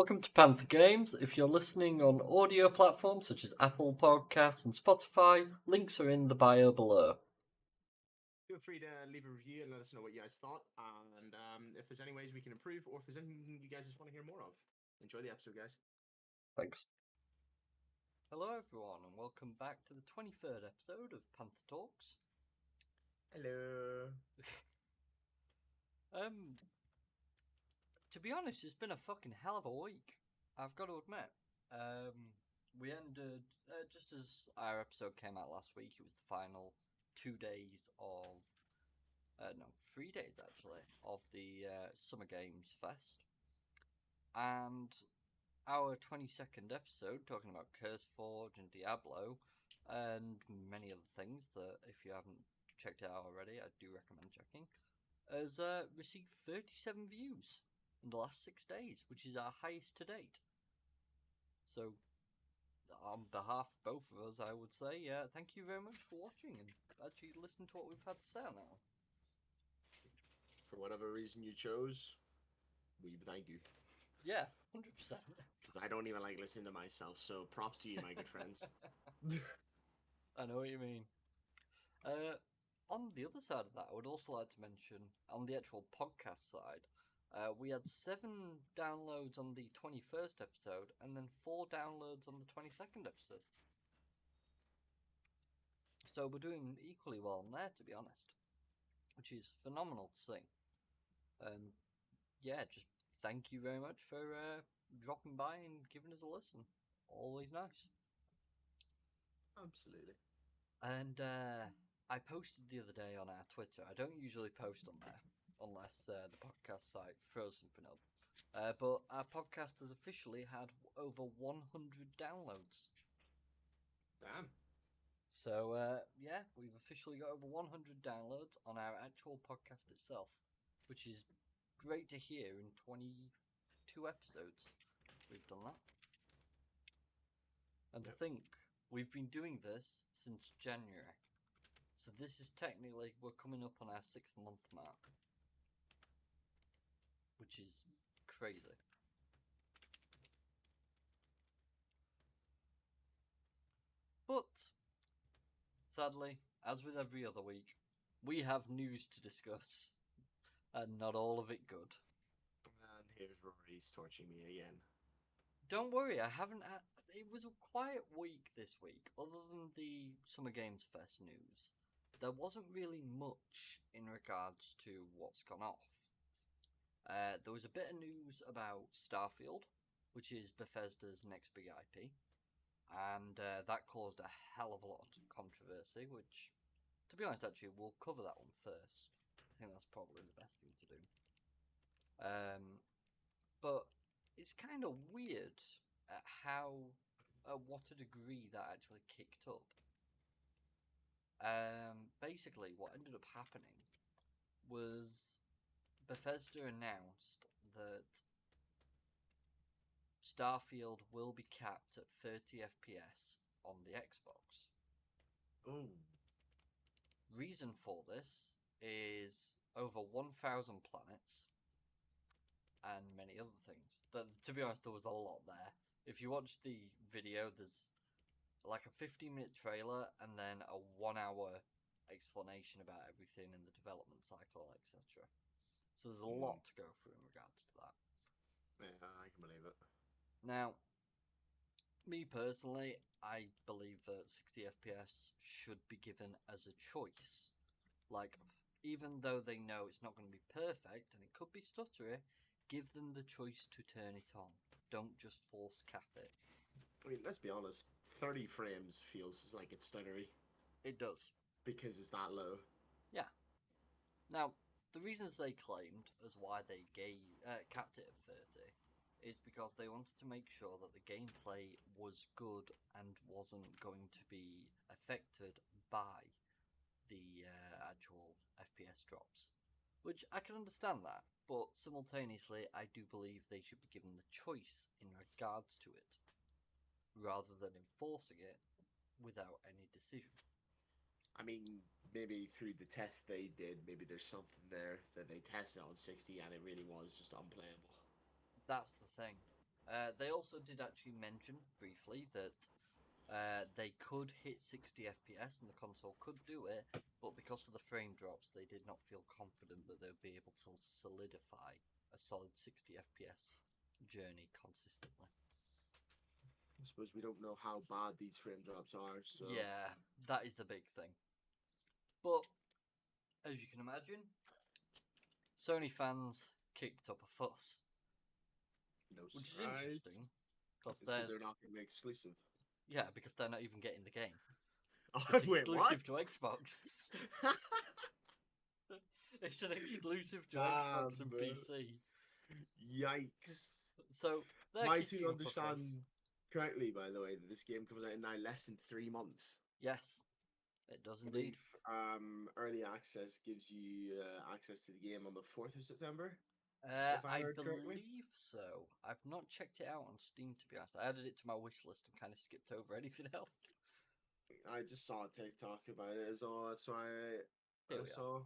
Welcome to Panther Games. If you're listening on audio platforms such as Apple Podcasts and Spotify, links are in the bio below. Feel free to leave a review and let us know what you guys thought, and if there's any ways we can improve, or if there's anything you guys just want to hear more of. Enjoy the episode, guys. Thanks. Hello, everyone, and welcome back to the 23rd episode of Panther Talks. Hello. To be honest, it's been a fucking hell of a week. I've got to admit. We ended just as our episode came out last week. It was the final 2 days of, 3 days actually, of the Summer Games Fest, and our 22nd episode talking about CurseForge and Diablo and many other things that, if you haven't checked it out already, I do recommend checking, has received 37 views in the last 6 days, which is our highest to date. So, on behalf of both of us, I would say, thank you very much for watching and actually listen to what we've had to say on that one. For whatever reason you chose, we thank you. Yeah, 100%. Because I don't even like listening to myself, so props to you, my good friends. I know what you mean. On the other side of that, I would also like to mention, on the actual podcast side, we had 7 downloads on the 21st episode, and then 4 downloads on the 22nd episode. So we're doing equally well on there, to be honest, which is phenomenal to see. Just thank you very much for dropping by and giving us a listen. Always nice. Absolutely. And I posted the other day on our Twitter. I don't usually post on there unless the podcast site throws something up. But our podcast has officially had over 100 downloads. Damn. So, we've officially got over 100 downloads on our actual podcast itself, which is great to hear in 22 episodes. We've done that. And to think, we've been doing this since January. So this is technically, we're coming up on our 6th month mark, which is crazy. But, sadly, as with every other week, we have news to discuss, and not all of it good. And here's Rory's torching me again. Don't worry, I haven't had... It was a quiet week this week, other than the Summer Games Fest news. There wasn't really much in regards to what's gone off. There was a bit of news about Starfield, which is Bethesda's next big IP, and that caused a hell of a lot of controversy, which, to be honest, actually, we'll cover that one first. I think that's probably the best thing to do. But it's kind of weird at what a degree that actually kicked up. Basically, what ended up happening was Bethesda announced that Starfield will be capped at 30 FPS on the Xbox. Oh. Reason for this is over 1,000 planets and many other things. To be honest, there was a lot there. If you watch the video, there's like a 15-minute trailer and then a 1-hour explanation about everything in the development cycle, etc. So there's a lot to go through in regards to that. Yeah, I can believe it. Now, me personally, I believe that 60 FPS should be given as a choice. Like, even though they know it's not going to be perfect and it could be stuttery, give them the choice to turn it on. Don't just force cap it. I mean, let's be honest. 30 frames feels like it's stuttery. It does. Because it's that low. Yeah. Now, the reasons they claimed as why they capped it at 30 is because they wanted to make sure that the gameplay was good and wasn't going to be affected by the actual FPS drops. Which I can understand that, but simultaneously I do believe they should be given the choice in regards to it, rather than enforcing it without any decision. I mean, maybe through the test they did, maybe there's something there that they tested on 60 and it really was just unplayable. That's the thing. They also did actually mention briefly that they could hit 60 FPS and the console could do it, but because of the frame drops, they did not feel confident that they'd be able to solidify a solid 60 FPS journey consistently. I suppose we don't know how bad these frame drops are, so Yeah, that is the big thing. But as you can imagine, Sony fans kicked up a fuss, no which is surprise. interesting because It's because they're not going to be exclusive. because they're not even getting the game. Oh, It's wait, what? exclusive to Xbox. It's an exclusive to Damn, Xbox and man. PC. Yikes. So they're Am I kicking to up a fuss. understand correctly, by the way, that this game comes out in now less than 3 months? Yes, it does I indeed. believe early access gives you access to the game on the 4th of September, if I I heard correctly. believe so. I've not checked it out on Steam, to be honest. I added it to my wish list and kind of skipped over anything else. I just saw a TikTok about it as well. That's why Here I we saw.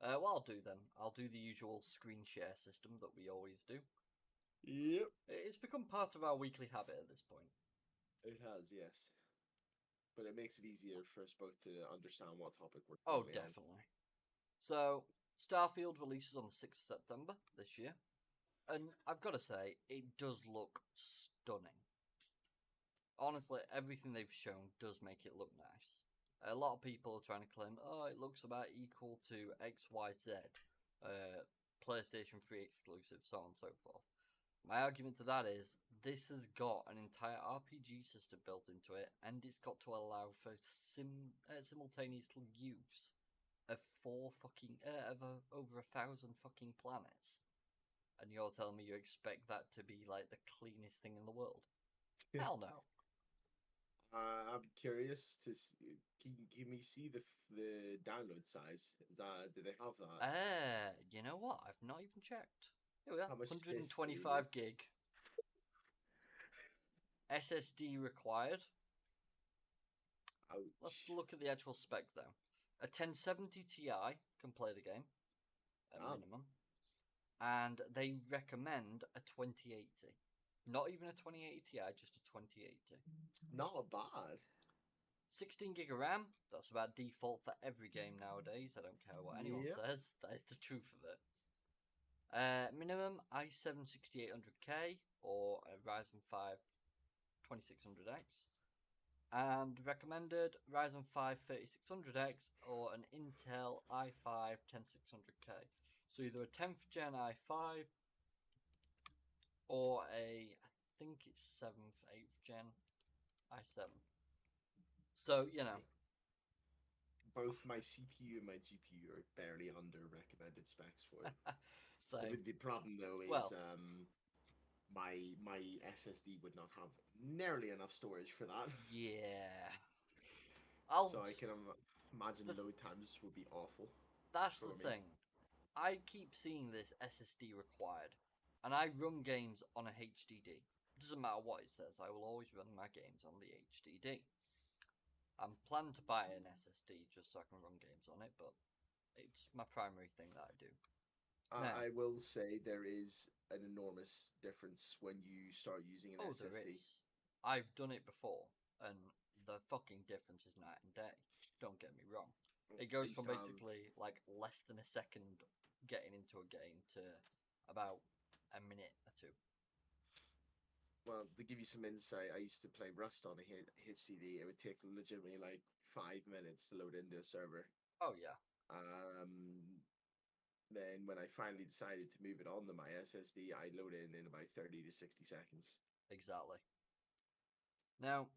are. What I'll do then, I'll do the usual screen share system that we always do. Yep. It's become part of our weekly habit at this point. It has, yes. But it makes it easier for us both to understand what topic we're Oh, currently on. definitely. So, Starfield releases on the 6th of September this year. And I've got to say, it does look stunning. Honestly, everything they've shown does make it look nice. A lot of people are trying to claim, oh, it looks about equal to XYZ, PlayStation 3 exclusive, so on and so forth. My argument to that is, this has got an entire RPG system built into it, and it's got to allow for simultaneous use of over 1,000 fucking planets. And you're telling me you expect that to be like the cleanest thing in the world? Hell no. I'm curious to see, can we see the download size? Do they have that? You know what? I've not even checked. Here we are. How much space do you 125 gig. SSD required. Ouch. Let's look at the actual spec though. A 1070 Ti can play the game at minimum, and they recommend a 2080. Not even a 2080 Ti, just a 2080. Not bad. 16 gig of RAM. That's about default for every game nowadays. I don't care what anyone says. That is the truth of it. Minimum i7 6800K or a Ryzen 5 2600X. And recommended Ryzen 5 3600X or an Intel i5 10600K. So either a 10th gen i5 or I think it's 7th, 8th gen i7. So, you know. Both my CPU and my GPU are barely under recommended specs for it. The problem though is my SSD would not have nearly enough storage for that. Yeah. So I can imagine load times would be awful. That's the thing. I keep seeing this SSD required, and I run games on a HDD. Doesn't matter what it says, I will always run my games on the HDD. I'm planning to buy an SSD just so I can run games on it, but it's my primary thing that I do. I will say there is an enormous difference when you start using an SSD. There is. I've done it before, and the fucking difference is night and day. Don't get me wrong. It goes from basically like less than a second getting into a game to about a minute or two. Well, to give you some insight, I used to play Rust on a HDD. It would take legitimately like 5 minutes to load into a server. Oh yeah. Then when I finally decided to move it onto my SSD, I loaded in about 30 to 60 seconds. Exactly. Now,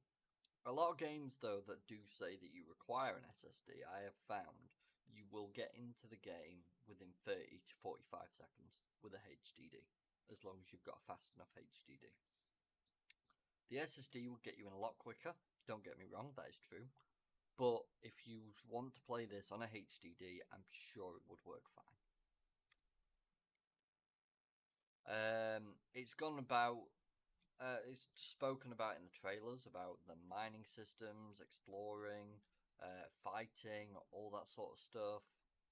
a lot of games though that do say that you require an SSD, I have found you will get into the game within 30 to 45 seconds with a HDD, as long as you've got a fast enough HDD. The SSD will get you in a lot quicker, don't get me wrong, that is true. But if you want to play this on a HDD, I'm sure it would work fine. It's gone about, it's spoken about in the trailers about the mining systems, exploring, fighting, all that sort of stuff,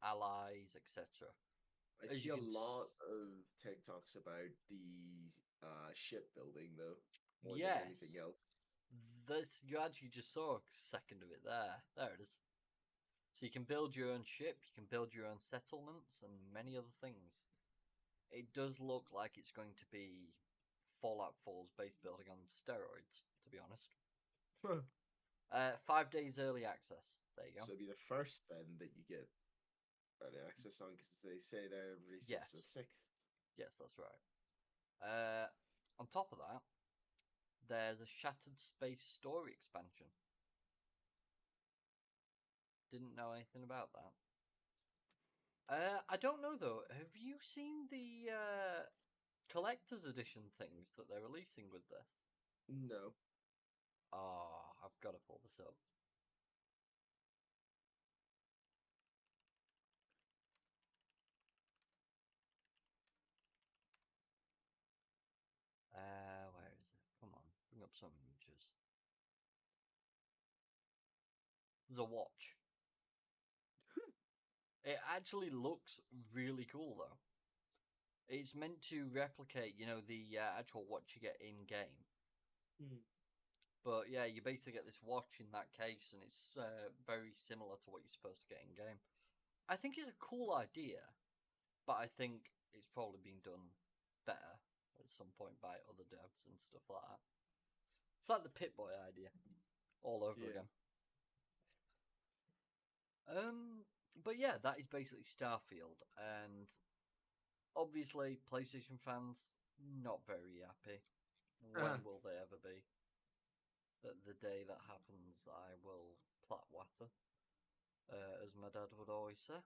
allies, etc. I As see you a can, lot of TikToks about the shipbuilding though, more than anything yes, else. this you actually just saw a second of it there. There it is. So you can build your own ship, you can build your own settlements, and many other things. It does look like it's going to be Fallout 4's base building on steroids, to be honest. 5 days early access. There you go. So it'll be the first then that you get early access on because they say they're releasing the Yes, 6th. yes, that's right. On top of that, there's a Shattered Space story expansion. Didn't know anything about that. I don't know though. Have you seen the collector's edition things that they're releasing with this? No. Oh, I've got to pull this up. Where is it? Come on, bring up some images. There's a watch. It actually looks really cool though. It's meant to replicate, the actual watch you get in game. Hmm. But yeah, you basically get this watch in that case, and it's very similar to what you're supposed to get in game. I think it's a cool idea, but I think it's probably been done better at some point by other devs and stuff like that. It's like the Pip-Boy idea all over Yeah. again. But yeah, that is basically Starfield, and obviously PlayStation fans not very happy. When will they ever be? That the day that happens, I will plat water, as my dad would always say.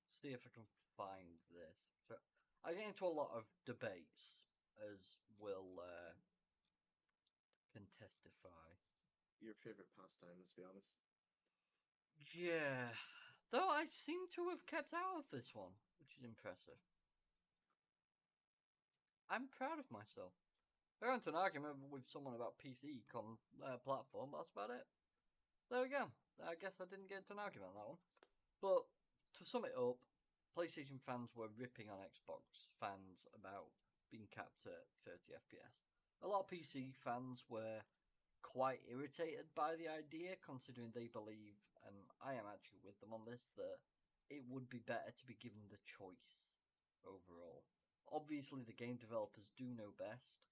See if I can find this. So, I get into a lot of debates, as Will can testify. Your favorite pastime, let's be honest. Yeah, though I seem to have kept out of this one, which is impressive. I'm proud of myself. I got into an argument with someone about PC platform. That's about it. There we go. I guess I didn't get into an argument on that one. But to sum it up, PlayStation fans were ripping on Xbox fans about being capped at 30 FPS. A lot of PC fans were quite irritated by the idea, considering they believe, and I am actually with them on this, that it would be better to be given the choice overall. Obviously, the game developers do know best,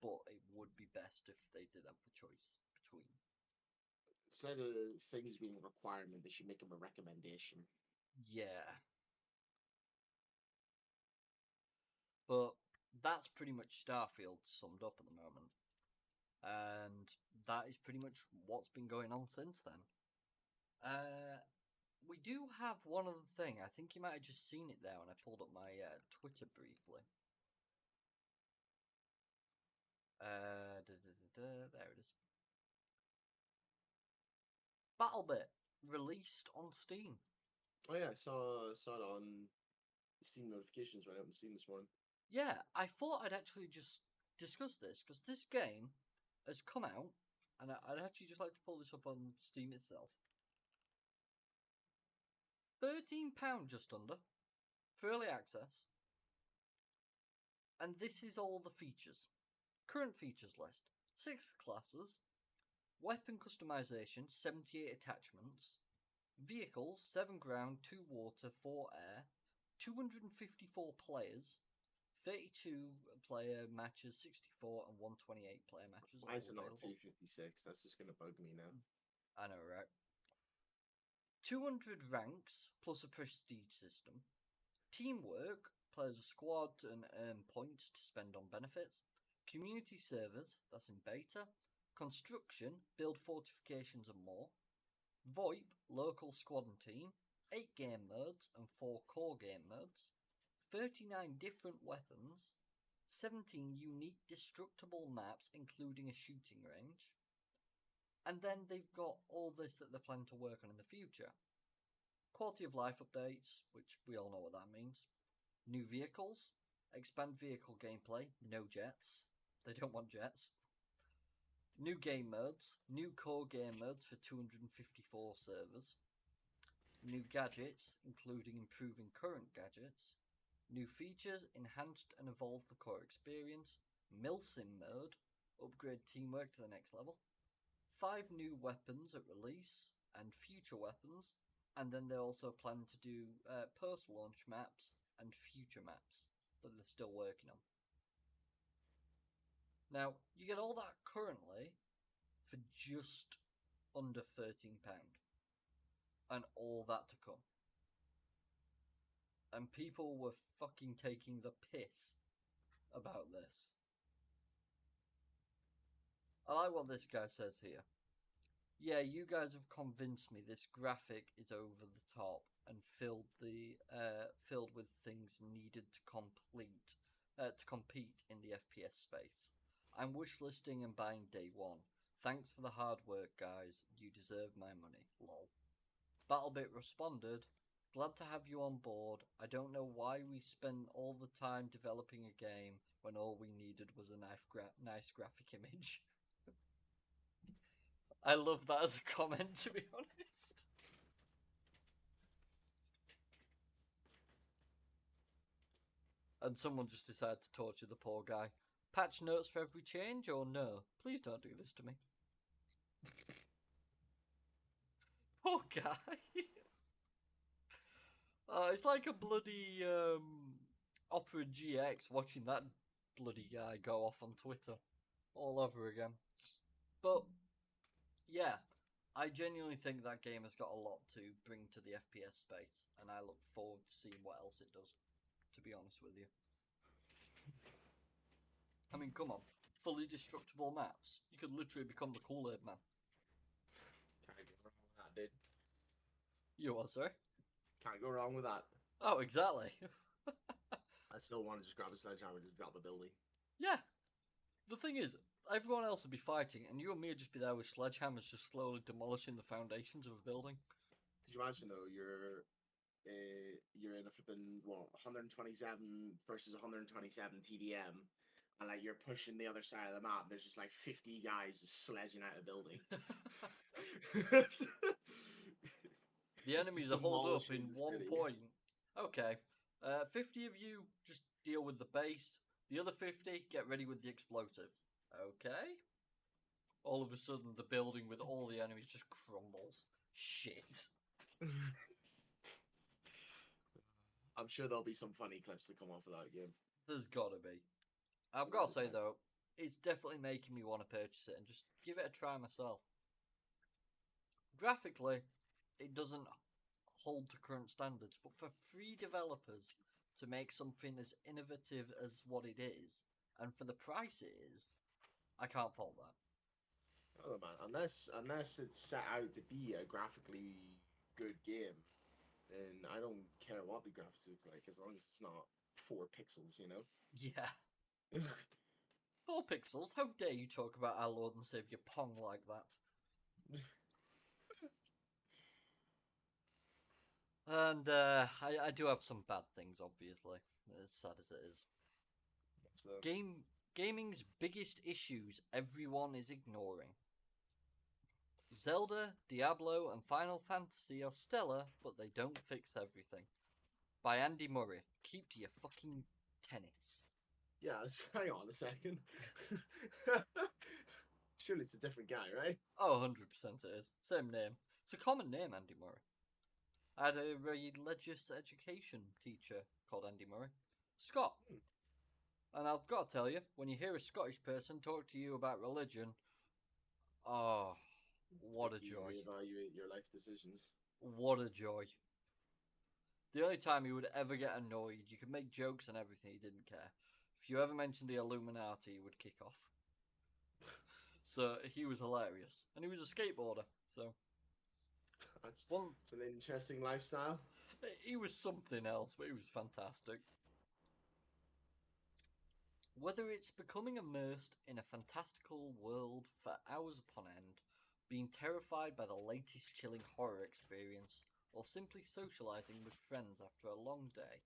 but it would be best if they did have the choice between. Instead of things being a requirement, they should make them a recommendation. Yeah. But that's pretty much Starfield summed up at the moment. And that is pretty much what's been going on since then. We do have one other thing. I think you might have just seen it there when I pulled up my Twitter briefly. There it is. Battlebit released on Steam. Oh yeah, I saw it on Steam notifications right up in Steam this morning. Yeah, I thought I'd actually just discuss this because this game has come out, and I'd actually just like to pull this up on Steam itself. £13 just under for early access, and this is all the features. Current features list: 6 classes, weapon customization, 78 attachments, vehicles, 7 ground, 2 water, 4 air, 254 players, 32 player matches, 64 and 128 player matches. Why is it not available. 256? That's just gonna bug me now. I know, right? 200 ranks plus a prestige system. Teamwork, players a squad and earn points to spend on benefits. Community servers, that's in beta. Construction, build fortifications and more. VoIP, local squad and team. 8 game modes and 4 core game modes. 39 different weapons. 17 unique destructible maps, including a shooting range. And then they've got all this that they're planning to work on in the future. Quality of life updates, which we all know what that means. New vehicles, expand vehicle gameplay, no jets. They don't want jets. New game modes, new core game modes for 254 servers. New gadgets, including improving current gadgets. New features, enhanced and evolved the core experience. Milsim mode, upgrade teamwork to the next level. 5 new weapons at release and future weapons. And then they also plan to do post-launch maps and future maps that they're still working on. Now, you get all that currently for just under £13. And all that to come. And people were fucking taking the piss about this. I like what this guy says here. Yeah, you guys have convinced me this graphic is over the top and filled with things needed to compete in the FPS space. I'm wishlisting and buying day one. Thanks for the hard work, guys. You deserve my money. Lol. Battlebit responded, glad to have you on board. I don't know why we spent all the time developing a game when all we needed was a nice graphic image. I love that as a comment, to be honest. And someone just decided to torture the poor guy. Patch notes for every change or no? Please don't do this to me. Poor guy. It's like a bloody Opera GX watching that bloody guy go off on Twitter all over again. But yeah, I genuinely think that game has got a lot to bring to the FPS space, and I look forward to seeing what else it does, to be honest with you. I mean, come on. Fully destructible maps. You could literally become the Kool-Aid man. Can't go wrong with that, dude. You what, sorry? Can't go wrong with that. Oh, exactly. I still want to just grab a sledgehammer and just drop a building. Yeah. The thing is, everyone else would be fighting, and you and me would just be there with sledgehammers just slowly demolishing the foundations of a building. Could you imagine, though, you're in a flipping, 127 versus 127 TDM, and like you're pushing the other side of the map. There's just like 50 guys just sledging out a building. The enemies are holed up in one point. Okay, 50 of you just deal with the base. The other 50 get ready with the explosive. Okay. All of a sudden, the building with all the enemies just crumbles. Shit. I'm sure there'll be some funny clips to come off of that game. There's gotta be. I've got to say, though, it's definitely making me want to purchase it and just give it a try myself. Graphically, it doesn't hold to current standards, but for free developers to make something as innovative as what it is, and for the price it is, I can't fault that. Oh man, unless it's set out to be a graphically good game, then I don't care what the graphics looks like as long as it's not 4 pixels, you know? Yeah. 4 pixels? How dare you talk about our Lord and Saviour Pong like that? And I do have some bad things, obviously, as sad as it is. So, Gaming's biggest issues everyone is ignoring. Zelda, Diablo, and Final Fantasy are stellar, but they don't fix everything. By Andy Murray. Keep to your fucking tennis. yeah, hang on a second. Surely it's a different guy, right? Oh, 100% it is. Same name. It's a common name, Andy Murray. I had a religious education teacher called Andy Murray. Scott. And I've got to tell you, when you hear a Scottish person talk to you about religion, oh, what a joy. You reevaluate your life decisions. What a joy. The only time he would ever get annoyed, you could make jokes and everything, he didn't care. If you ever mentioned the Illuminati, he would kick off. So he was hilarious. And he was a skateboarder, so... It's an interesting lifestyle. He was something else, but he was fantastic. Whether it's becoming immersed in a fantastical world for hours upon end, being terrified by the latest chilling horror experience, or simply socializing with friends after a long day,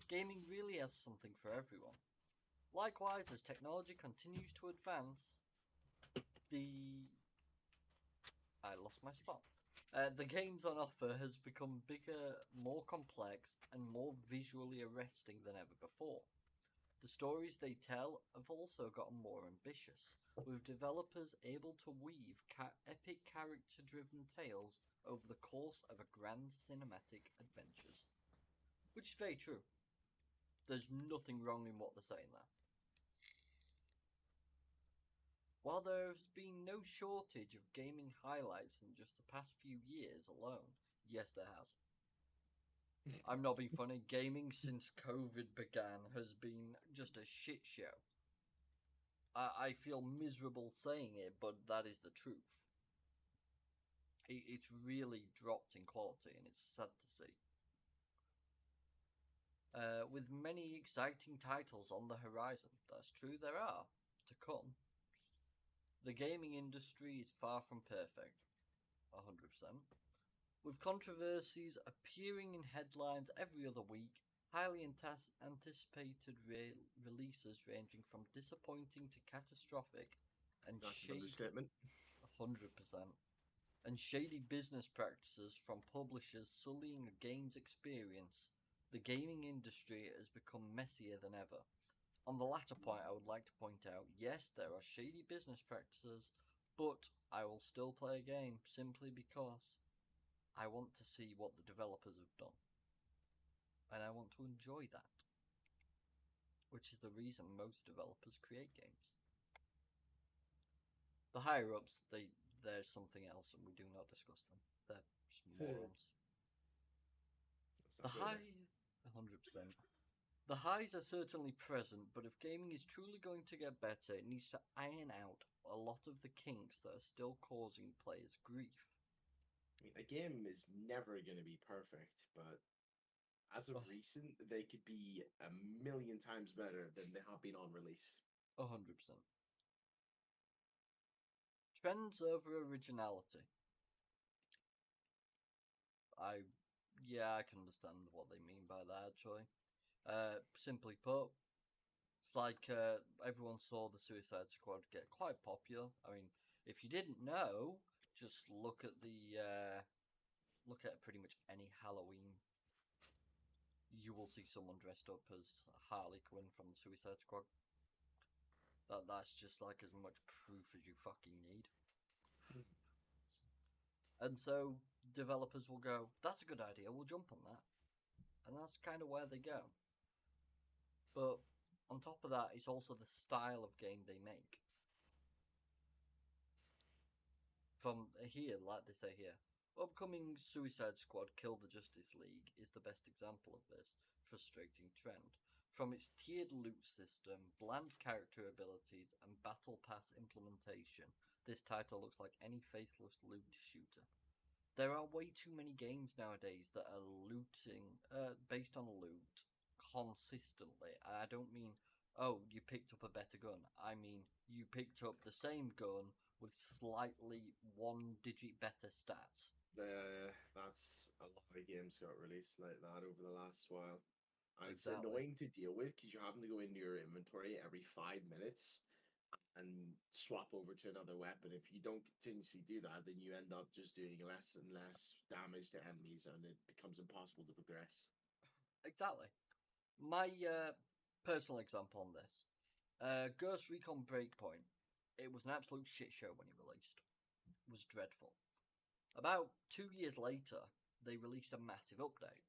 gaming really has something for everyone. Likewise, as technology continues to advance, I lost my spot. The games on offer has become bigger, more complex, and more visually arresting than ever before. The stories they tell have also gotten more ambitious, with developers able to weave epic character driven tales over the course of a grand cinematic adventures. Which is very true. There's nothing wrong in what they're saying there. While there has been no shortage of gaming highlights in just the past few years alone, yes, there has. I'm not being funny. Gaming since COVID began has been just a shit show. I feel miserable saying it, but that is the truth. It's really dropped in quality, and it's sad to see. With many exciting titles on the horizon, that's true, there are to come. The gaming industry is far from perfect, 100%. With controversies appearing in headlines every other week, highly anticipated releases ranging from disappointing to catastrophic, and That's an shady, understatement. 100%, and shady business practices from publishers sullying a game's experience, the gaming industry has become messier than ever. On the latter point, I would like to point out yes, there are shady business practices, but I will still play a game simply because I want to see what the developers have done. And I want to enjoy that. Which is the reason most developers create games. The higher ups, there's something else and we do not discuss them. They're just morons. That's The not good. high 100%. The highs are certainly present, but if gaming is truly going to get better, it needs to iron out a lot of the kinks that are still causing players grief. I mean, a game is never going to be perfect, but as of Oh, recent, they could be a million times better than they have been on release. 100%. Trends over originality. I, yeah, I can understand what they mean by that actually. Simply put, it's like everyone saw the Suicide Squad get quite popular. I mean, if you didn't know, just look at pretty much any Halloween. You will see someone dressed up as Harley Quinn from the Suicide Squad. That's just like as much proof as you fucking need. And so developers will go, "That's a good idea. We'll jump on that," and that's kind of where they go. But on top of that, it's also the style of game they make. From here, like they say here, upcoming Suicide Squad Kill the Justice League is the best example of this frustrating trend. From its tiered loot system, bland character abilities, and battle pass implementation, this title looks like any faceless loot shooter. There are way too many games nowadays that are looting, based on loot consistently. And I don't mean, oh, you picked up a better gun. I mean, you picked up the same gun with slightly one digit better stats. That's a lot of games got released like that over the last while. And it's Exactly. annoying to deal with because you're having to go into your inventory every 5 minutes and swap over to another weapon. If you don't continuously do that, then you end up just doing less and less damage to enemies, and it becomes impossible to progress. Exactly. My personal example on this, Ghost Recon Breakpoint. It was an absolute shit show when it released. It was dreadful. About 2 years later, they released a massive update.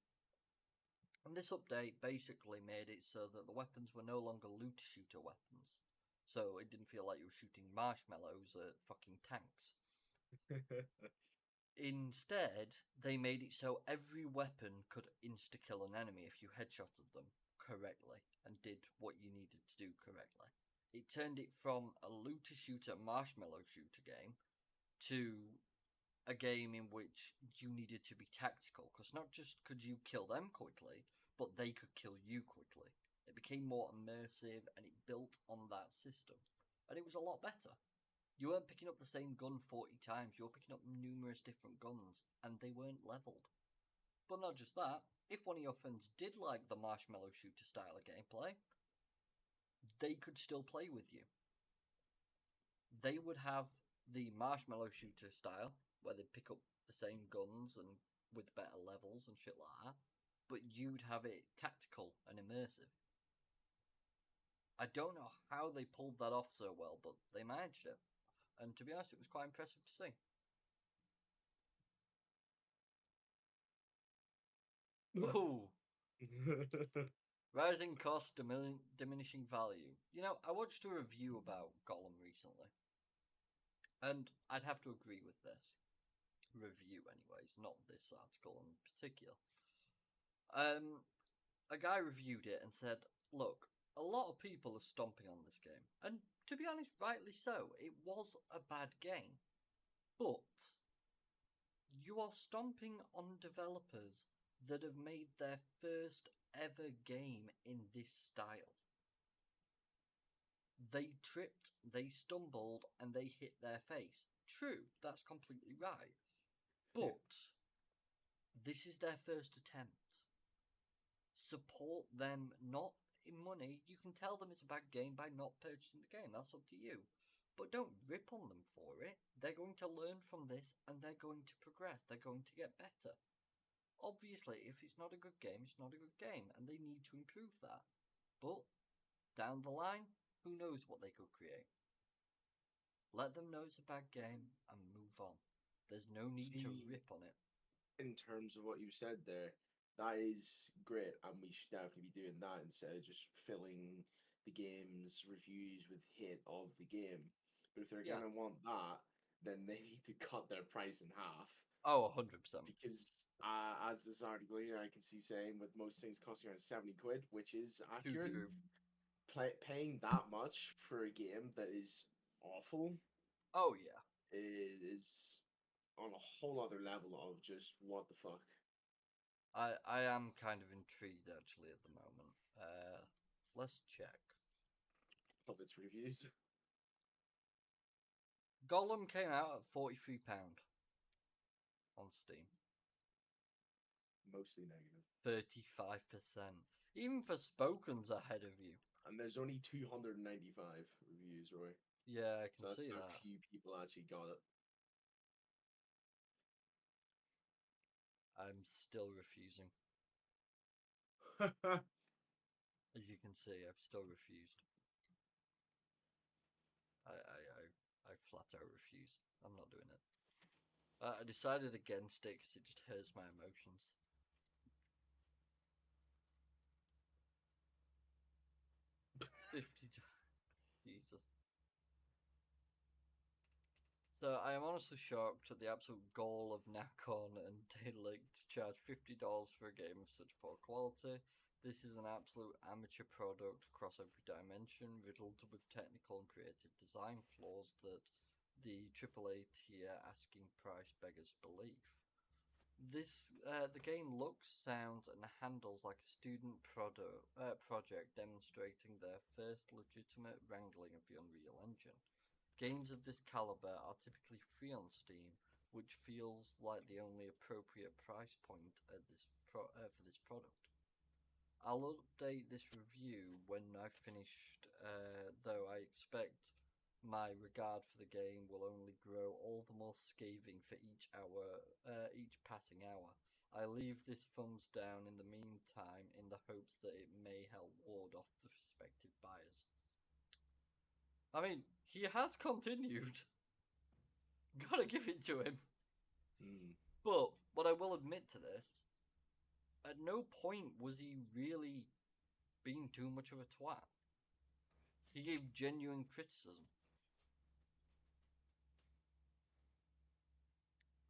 And this update basically made it so that the weapons were no longer loot shooter weapons. So it didn't feel like you were shooting marshmallows at fucking tanks. Instead, they made it so every weapon could insta kill an enemy if you headshotted them correctly and did what you needed to do correctly. It turned it from a looter shooter marshmallow shooter game to a game in which you needed to be tactical, because not just could you kill them quickly, but they could kill you quickly. It became more immersive and it built on that system. And it was a lot better. You weren't picking up the same gun 40 times, you were picking up numerous different guns, and they weren't leveled. But not just that, if one of your friends did like the marshmallow shooter style of gameplay, they could still play with you. They would have the marshmallow shooter style, where they pick up the same guns and with better levels and shit like that, but you'd have it tactical and immersive. I don't know how they pulled that off so well, but they managed it. And to be honest, it was quite impressive to see. Ooh, rising cost, diminishing value. You know, I watched a review about Gollum recently, and I'd have to agree with this review, anyways, not this article in particular. A guy reviewed it and said, "Look, a lot of people are stomping on this game, and to be honest, rightly so. It was a bad game, but you are stomping on developers that have made their first ever game in this style. They tripped, they stumbled, and they hit their face. True, that's completely right. But this is their first attempt. Support them, not in money. You can tell them it's a bad game by not purchasing the game. That's up to you. But don't rip on them for it. They're going to learn from this and they're going to progress. They're going to get better. Obviously, if it's not a good game, it's not a good game, and they need to improve that. But down the line, who knows what they could create? Let them know it's a bad game and move on. There's no need to rip on it. In terms of what you said there, that is great, and we should definitely be doing that instead of just filling the game's reviews with hate of the game. But if they're Yeah. gonna want that, then they need to cut their price in half. Oh, 100%. Because as this article here I can see saying, with most things costing around 70 quid, which is Too accurate, true. paying that much for a game that is awful Oh, yeah. is on a whole other level of just what the fuck. I am kind of intrigued actually at the moment. Let's check. Of its reviews. Gollum came out at £43 on Steam. Mostly negative. 35%. Even Forspoken's ahead of you. And there's only 295 reviews, Roy. Yeah, I can So see that's how that. few people actually got it. I'm still refusing. As you can see, I've still refused. I flat out refuse. I'm not doing it. I decided against it because it just hurts my emotions. 50. Jesus. So I am honestly shocked at the absolute gall of Nacon and Daedalic to charge $50 for a game of such poor quality. This is an absolute amateur product across every dimension, riddled with technical and creative design flaws that the AAA tier asking price beggars belief. The game looks, sounds, and handles like a student project demonstrating their first legitimate wrangling of the Unreal Engine. Games of this caliber are typically free on Steam, which feels like the only appropriate price point at for this product. I'll update this review when I've finished, though I expect my regard for the game will only grow all the more scathing for each passing hour. I leave this thumbs down in the meantime in the hopes that it may help ward off the prospective buyers. I mean, he has continued. Gotta give it to him. But what I will admit to this, at no point was he really being too much of a twat. He gave genuine criticism.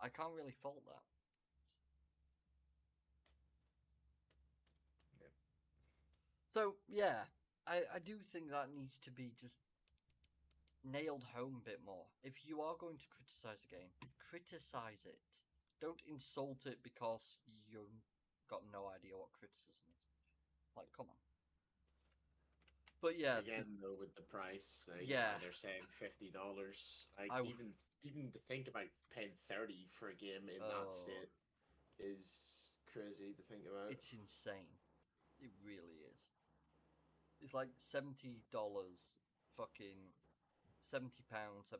I can't really fault that. Yeah. So, yeah, I do think that needs to be just nailed home a bit more. If you are going to criticize a game, criticize it. Don't insult it because you've got no idea what criticism is. Like, come on. But yeah, Again, though, with the price, yeah, they're saying $50. Like, I even to think about paying 30 for a game in that oh, state is crazy to think about. it's insane. It really is. It's like $70, fucking £70, $70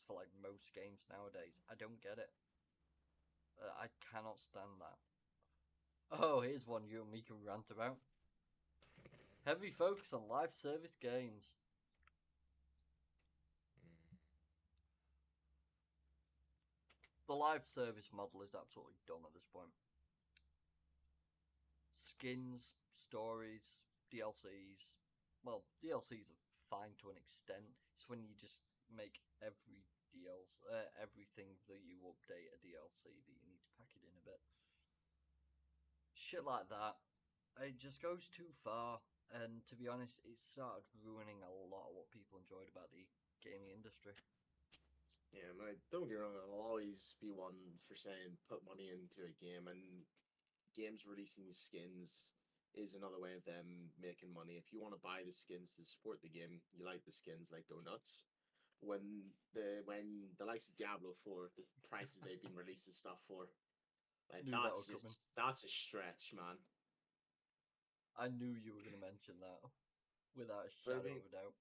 for like most games nowadays. I don't get it. I cannot stand that. Oh, here's one you and me can rant about. Heavy focus on live service games. The live service model is absolutely dumb at this point. Skins, stories, DLCs. Well, DLCs are fine to an extent. It's when you just make everything that you update a DLC that you need to pack it in a bit. Shit like that. It just goes too far, and to be honest, it started ruining a lot of what people enjoyed about the gaming industry. Yeah, don't get me wrong, I'll always be one for saying put money into a game, and games releasing skins is another way of them making money. If you want to buy the skins to support the game, you like the skins, like go nuts. When the likes of Diablo 4, the prices they've been releasing stuff for, like Knew that were coming. that's a stretch, man. I knew you were going to mention that without a But shadow of a doubt.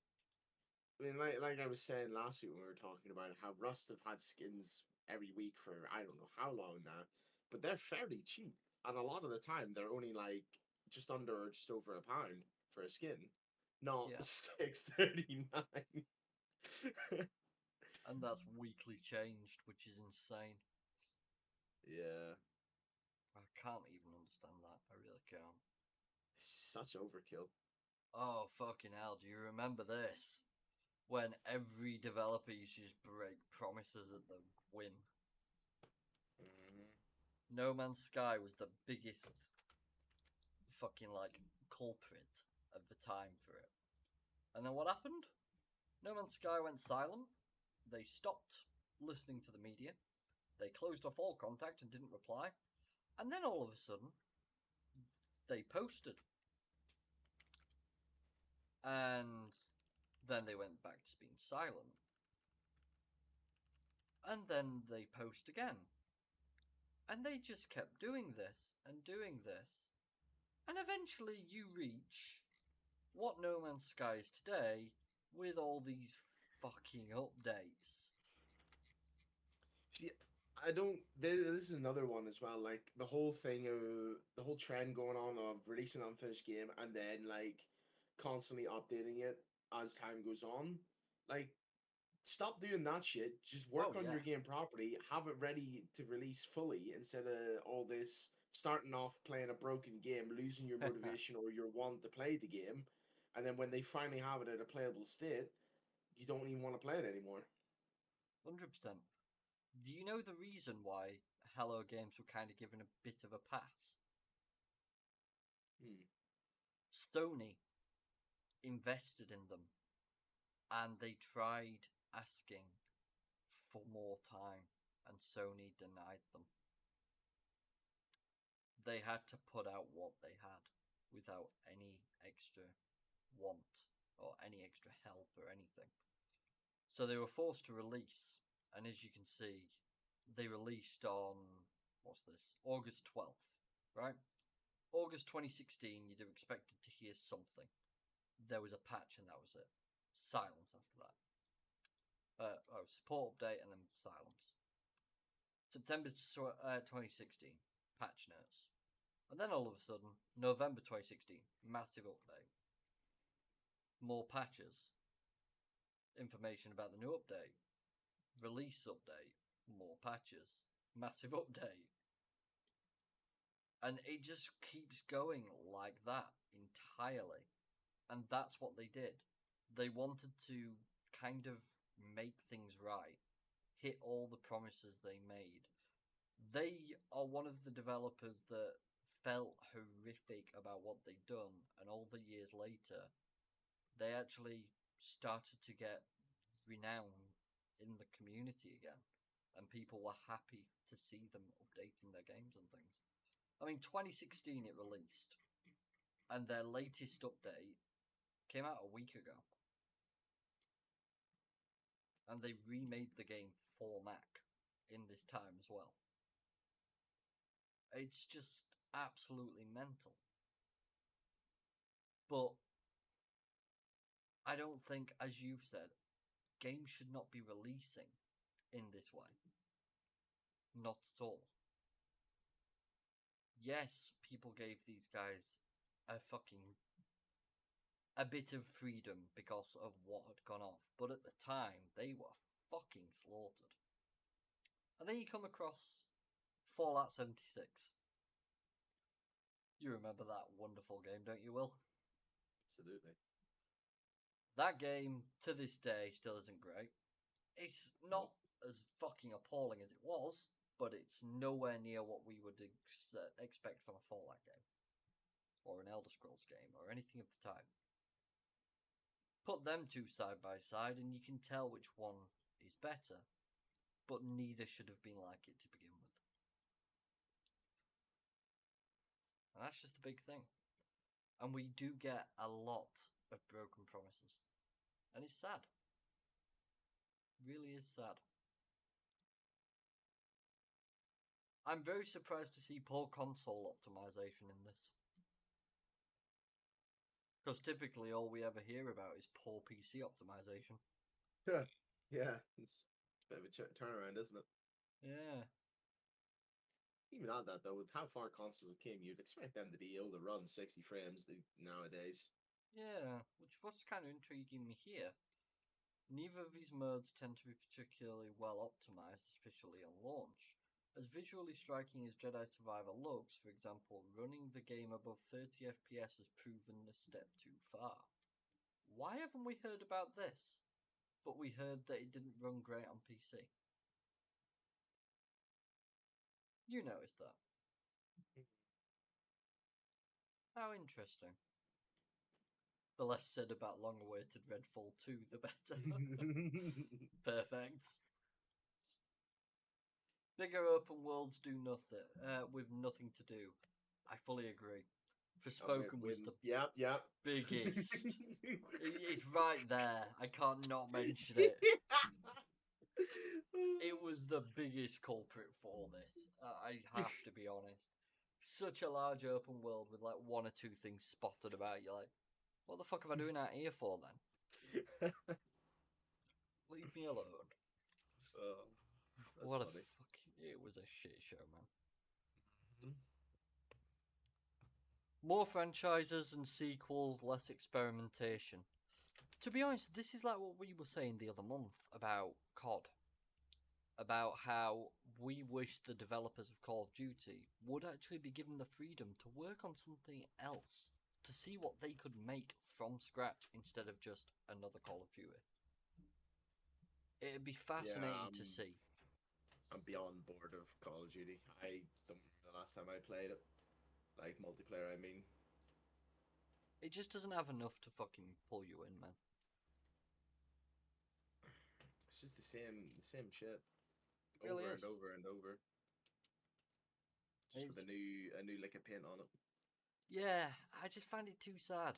like I was saying last week when we were talking about how Rust have had skins every week for I don't know how long now, but they're fairly cheap, and a lot of the time they're only like just under or just over £1 for a skin, not Yeah, 6.39. and that's weekly changed, which is insane. Yeah, I can't even understand that. I really can't. such overkill. Oh, fucking hell, do you remember this? When every developer used to just break promises at the whim. Mhm. No Man's Sky was the biggest fucking, like, culprit of the time for it. And then what happened? No Man's Sky went silent. They stopped listening to the media. They closed off all contact and didn't reply. And then all of a sudden, they posted. And then they went back to being silent. And then they post again. And they just kept doing this and doing this. And eventually you reach what No Man's Sky is today with all these fucking updates. See, I don't. This is another one as well. Like the whole thing of the whole trend going on of releasing an unfinished game and then like constantly updating it as time goes on. Like, stop doing that shit. Just Oh, work on yeah. your game properly. Have it ready to release fully instead of all this starting off playing a broken game, losing your motivation or your want to play the game, and then when they finally have it at a playable state, you don't even want to play it anymore. 100%. Do you know the reason why Hello Games were kind of given a bit of a pass? Hmm. Sony invested in them and they tried asking for more time, and Sony denied them. They had to put out what they had without any extra want or any extra help or anything. So they were forced to release, and as you can see, they released on what's this? August 12th, right? August 2016, you'd have expected to hear something. There was a patch and that was it. Silence after that. Support update and then silence. September 2016, patch notes. And then all of a sudden, November 2016, massive update. More patches. Information about the new update. Release update. More patches. Massive update. And it just keeps going like that entirely. And that's what they did. They wanted to kind of make things right, hit all the promises they made. They are one of the developers that felt horrific about what they'd done, and all the years later, they actually started to get renown in the community again, and people were happy to see them updating their games and things. I mean, 2016 it released, and their latest update came out a week ago, and they remade the game for Mac in this time as well. It's just absolutely mental. But I don't think, as you've said, games should not be releasing in this way. Not at all. yes, people gave these guys a bit of freedom because of what had gone off, but at the time they were fucking slaughtered. And then you come across Fallout 76. You remember that wonderful game, don't you, Will? Absolutely. That game, to this day, still isn't great. It's not as fucking appalling as it was, but it's nowhere near what we would expect from a Fallout game, or an Elder Scrolls game, or anything of the time. Put them two side by side, and you can tell which one is better, but neither should have been like it to begin with. And that's just a big thing. And we do get a lot of broken promises. And it's sad. It really is sad. I'm very surprised to see poor console optimization in this. Because typically all we ever hear about is poor PC optimization. Yeah, it's a bit of a turnaround, isn't it? Yeah. Even at that, though, with how far consoles came, you'd expect them to be able to run 60 frames nowadays. Yeah, which what's kind of intriguing me here. Neither of these modes tend to be particularly well optimized, especially on launch. As visually striking as Jedi Survivor looks, for example, running the game above 30 FPS has proven a step too far. Why haven't we heard about this? But we heard that it didn't run great on PC. You noticed that. How interesting. The less said about long awaited Redfall 2, the better. Perfect. Bigger open worlds do nothing with nothing to do. I fully agree. Forspoken was the yep. biggest. It's right there. I can't not mention it. It was the biggest culprit for this. I have to be honest. Such a large open world with like one or two things spotted about you. Like, what the fuck am I doing out here for then? Leave me alone. Oh, that's What funny. a fucking. It was a shit show, man. Mm-hmm. More franchises and sequels, less experimentation. To be honest, this is like what we were saying the other month about COD. About how we wish the developers of Call of Duty would actually be given the freedom to work on something else, to see what they could make from scratch instead of just another Call of Duty. It'd be Yeah, fascinating to see. I'm beyond bored of Call of Duty. I don't remember the last time I played it. Like multiplayer, I mean. It just doesn't have enough to fucking pull you in, man. It's just the same shit, It really over is. and over and over. Just with It's a new lick of paint on it. yeah, I just find it too sad.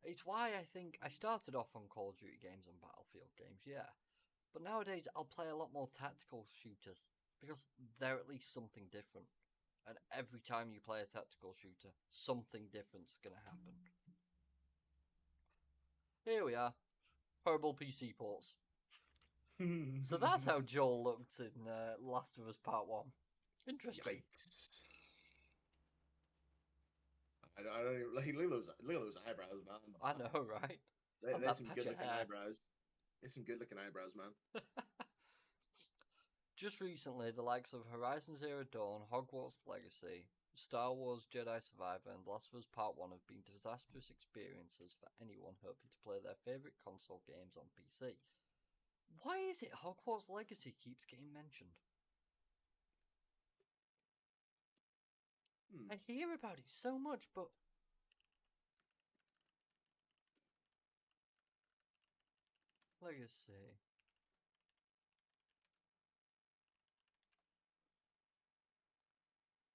It's why I think I started off on Call of Duty games and Battlefield games, yeah. But nowadays I'll play a lot more tactical shooters because they're at least something different. And every time you play a tactical shooter, something different's gonna happen. Here we are. Horrible PC ports. So that's how Joel looked in Last of Us Part 1. Interesting. Yikes! I don't even, like look at those eyebrows, man. I know, right? And There's that some patch good of looking hair. eyebrows. There's some good looking eyebrows, man. Just recently, the likes of Horizon Zero Dawn, Hogwarts Legacy, Star Wars Jedi Survivor, and The Last of Us Part 1 have been disastrous experiences for anyone hoping to play their favourite console games on PC. Why is it Hogwarts Legacy keeps getting mentioned? Hmm. I hear about it so much, but Legacy.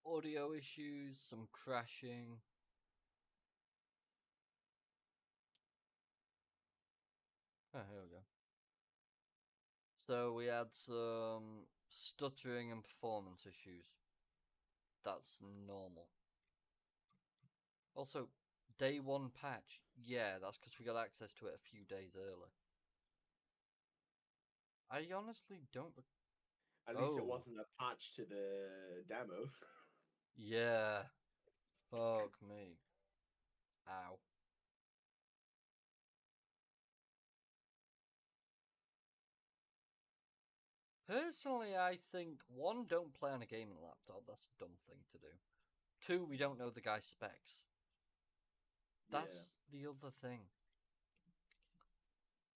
Audio issues, some crashing. Oh, here we go. So we had some stuttering and performance issues. That's normal. Also, day one patch. Yeah, that's because we got access to it a few days early. I honestly don't. At least it Oh, wasn't a patch to the demo. Yeah. Fuck me. Ow. Personally, I think one, don't play on a gaming laptop. That's a dumb thing to do. Two, we don't know the guy's specs. Yeah. That's the other thing.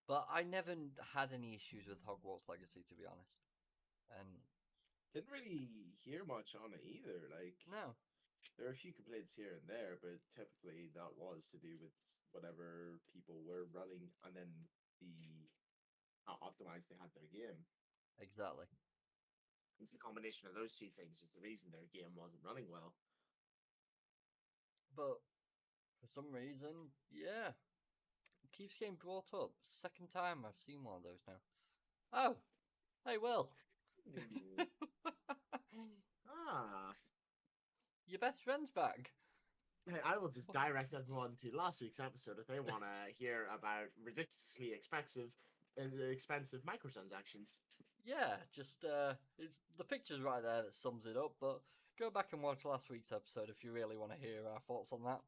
But I never had any issues with Hogwarts Legacy, to be honest. And Didn't really hear much on it either. Like, no, there are a few complaints here and there, but typically that was to do with whatever people were running and then the how optimized they had their game. exactly. It was the combination of those two things is the reason their game wasn't running well. But for some reason, yeah, it keeps getting brought up. Second time I've seen one of those now. Oh, hey, Will. Mm. Ah, Your best friend's back. hey, I will just direct everyone to last week's episode if they want to hear about ridiculously expensive microtransactions. Yeah, just the picture's right there that sums it up. But go back and watch last week's episode if you really want to hear our thoughts on that.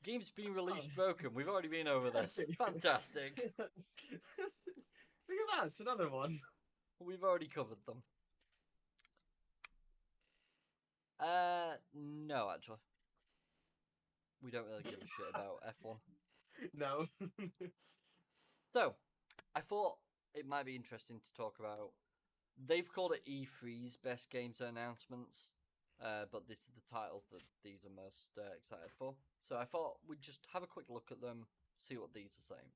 Game's been Oh. released broken. We've already been over this. Fantastic. Look at that, it's another one. We've already covered them. No, actually. We don't really give a shit about F1. No. So, I thought it might be interesting to talk about. They've called it E3's best games announcements, but this is the titles that these are most excited for. So I thought we'd just have a quick look at them, see what these are saying.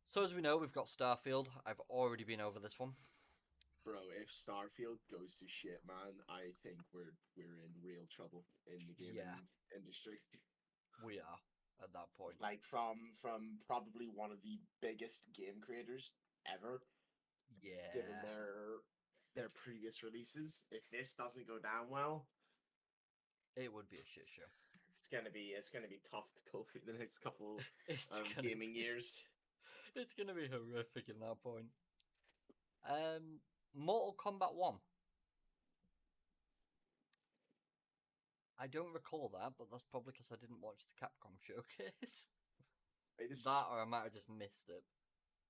So as we know, we've got Starfield. I've already been over this one. Bro, if Starfield goes to shit, man, I think we're in real trouble in the gaming industry. We are at that point. Like from probably one of the biggest game creators ever, given Yeah, their previous releases. If this doesn't go down well, it would be a shit show. it's gonna be tough to pull through the next couple It's of gonna gaming be, years. it's gonna be horrific in that point. Mortal Kombat 1. I don't recall that, but that's probably because I didn't watch the Capcom showcase. That, or I might have just missed it.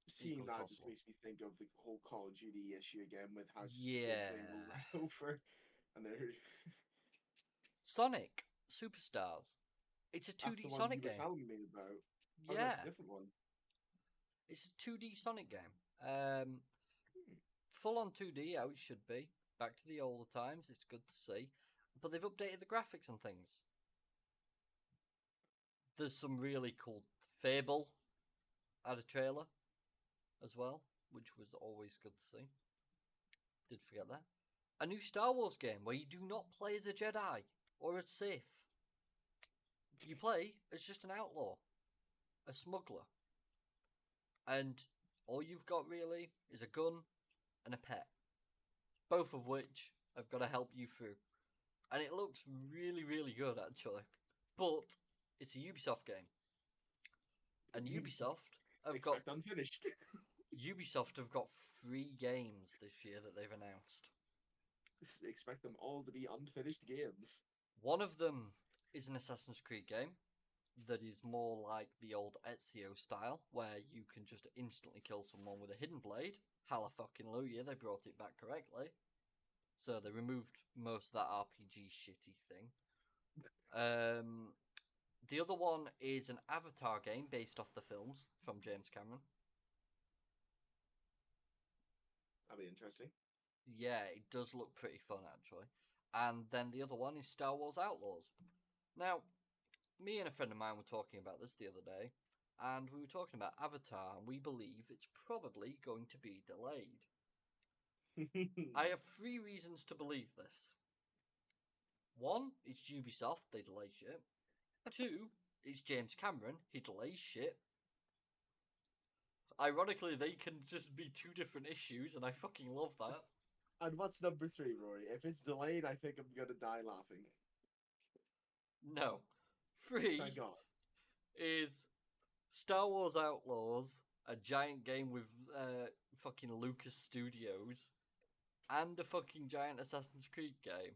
Seeing Equally that just possible. makes me think of the whole Call of Duty issue again with how it's just the same thing Yeah. over and over. And they're Sonic Superstars. It's a that's the 2D one you Sonic were game. telling me about. Oh no, Yeah, it's a different one. it's a 2D Sonic game. Full on 2D, how it should be. Back to the older times, it's good to see. But they've updated the graphics and things. There's some really cool Fable had a trailer as well, which was always good to see. Did forget that. A new Star Wars game where you do not play as a Jedi or a Sith. You play as just an outlaw, a smuggler. And all you've got really is a gun and a pet. Both of which have got to help you through. And it looks really, really good actually. But it's a Ubisoft game. And Expect unfinished. Ubisoft have got 3 games this year that they've announced. Expect them all to be unfinished games. One of them is an Assassin's Creed game that is more like the old Ezio style, where you can just instantly kill someone with a hidden blade. Hallelujah, they brought it back correctly. So they removed most of that RPG shitty thing. The other one is an Avatar game based off the films from James Cameron. That'll be interesting. Yeah, it does look pretty fun actually. And then the other one is Star Wars Outlaws. Now, me and a friend of mine were talking about this the other day, and we were talking about Avatar, and we believe it's probably going to be delayed. I have 3 reasons to believe this. 1, it's Ubisoft, they delay shit. 2, it's James Cameron, he delays shit. Ironically, they can just be 2 different issues, and I fucking love that. And what's number 3, Rory? If it's delayed, I think I'm gonna die laughing. No. Thank 3 God. is Star Wars Outlaws, a giant game with fucking Lucas Studios, and a fucking giant Assassin's Creed game.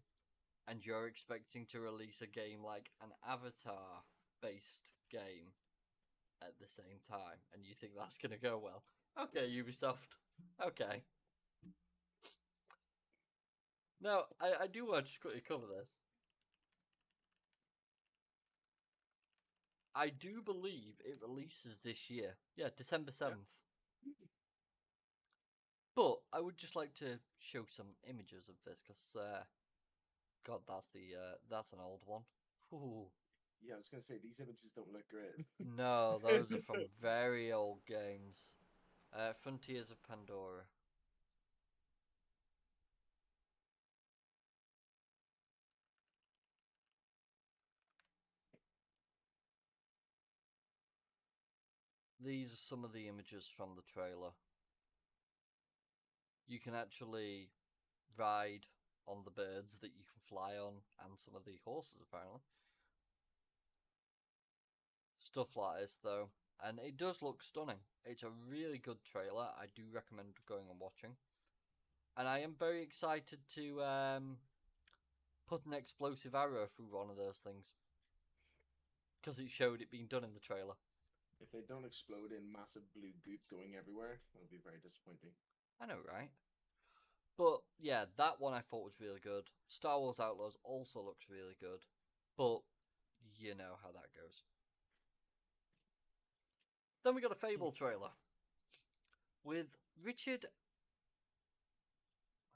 and you're expecting to release a game like an Avatar based game at the same time, and you think that's going to go well. Okay, Ubisoft. Okay. Now, I do want to just quickly cover this. I do believe it releases this year. Yeah, December 7th. But I would just like to show some images of this because, God, that's an old one. Ooh. Yeah, I was gonna say these images don't look great. No, those are from very old games. Frontiers of Pandora. These are some of the images from the trailer. You can actually ride on the birds that you can fly on, and some of the horses, apparently. Stuff like this, though. And it does look stunning. It's a really good trailer. I do recommend going and watching. And I am very excited to put an explosive arrow through one of those things. Because it showed it being done in the trailer. If they don't explode in massive blue goop going everywhere, it'll be very disappointing. I know, right? But yeah, that one I thought was really good. Star Wars Outlaws also looks really good. But you know how that goes. Then we got a Fable trailer with Richard.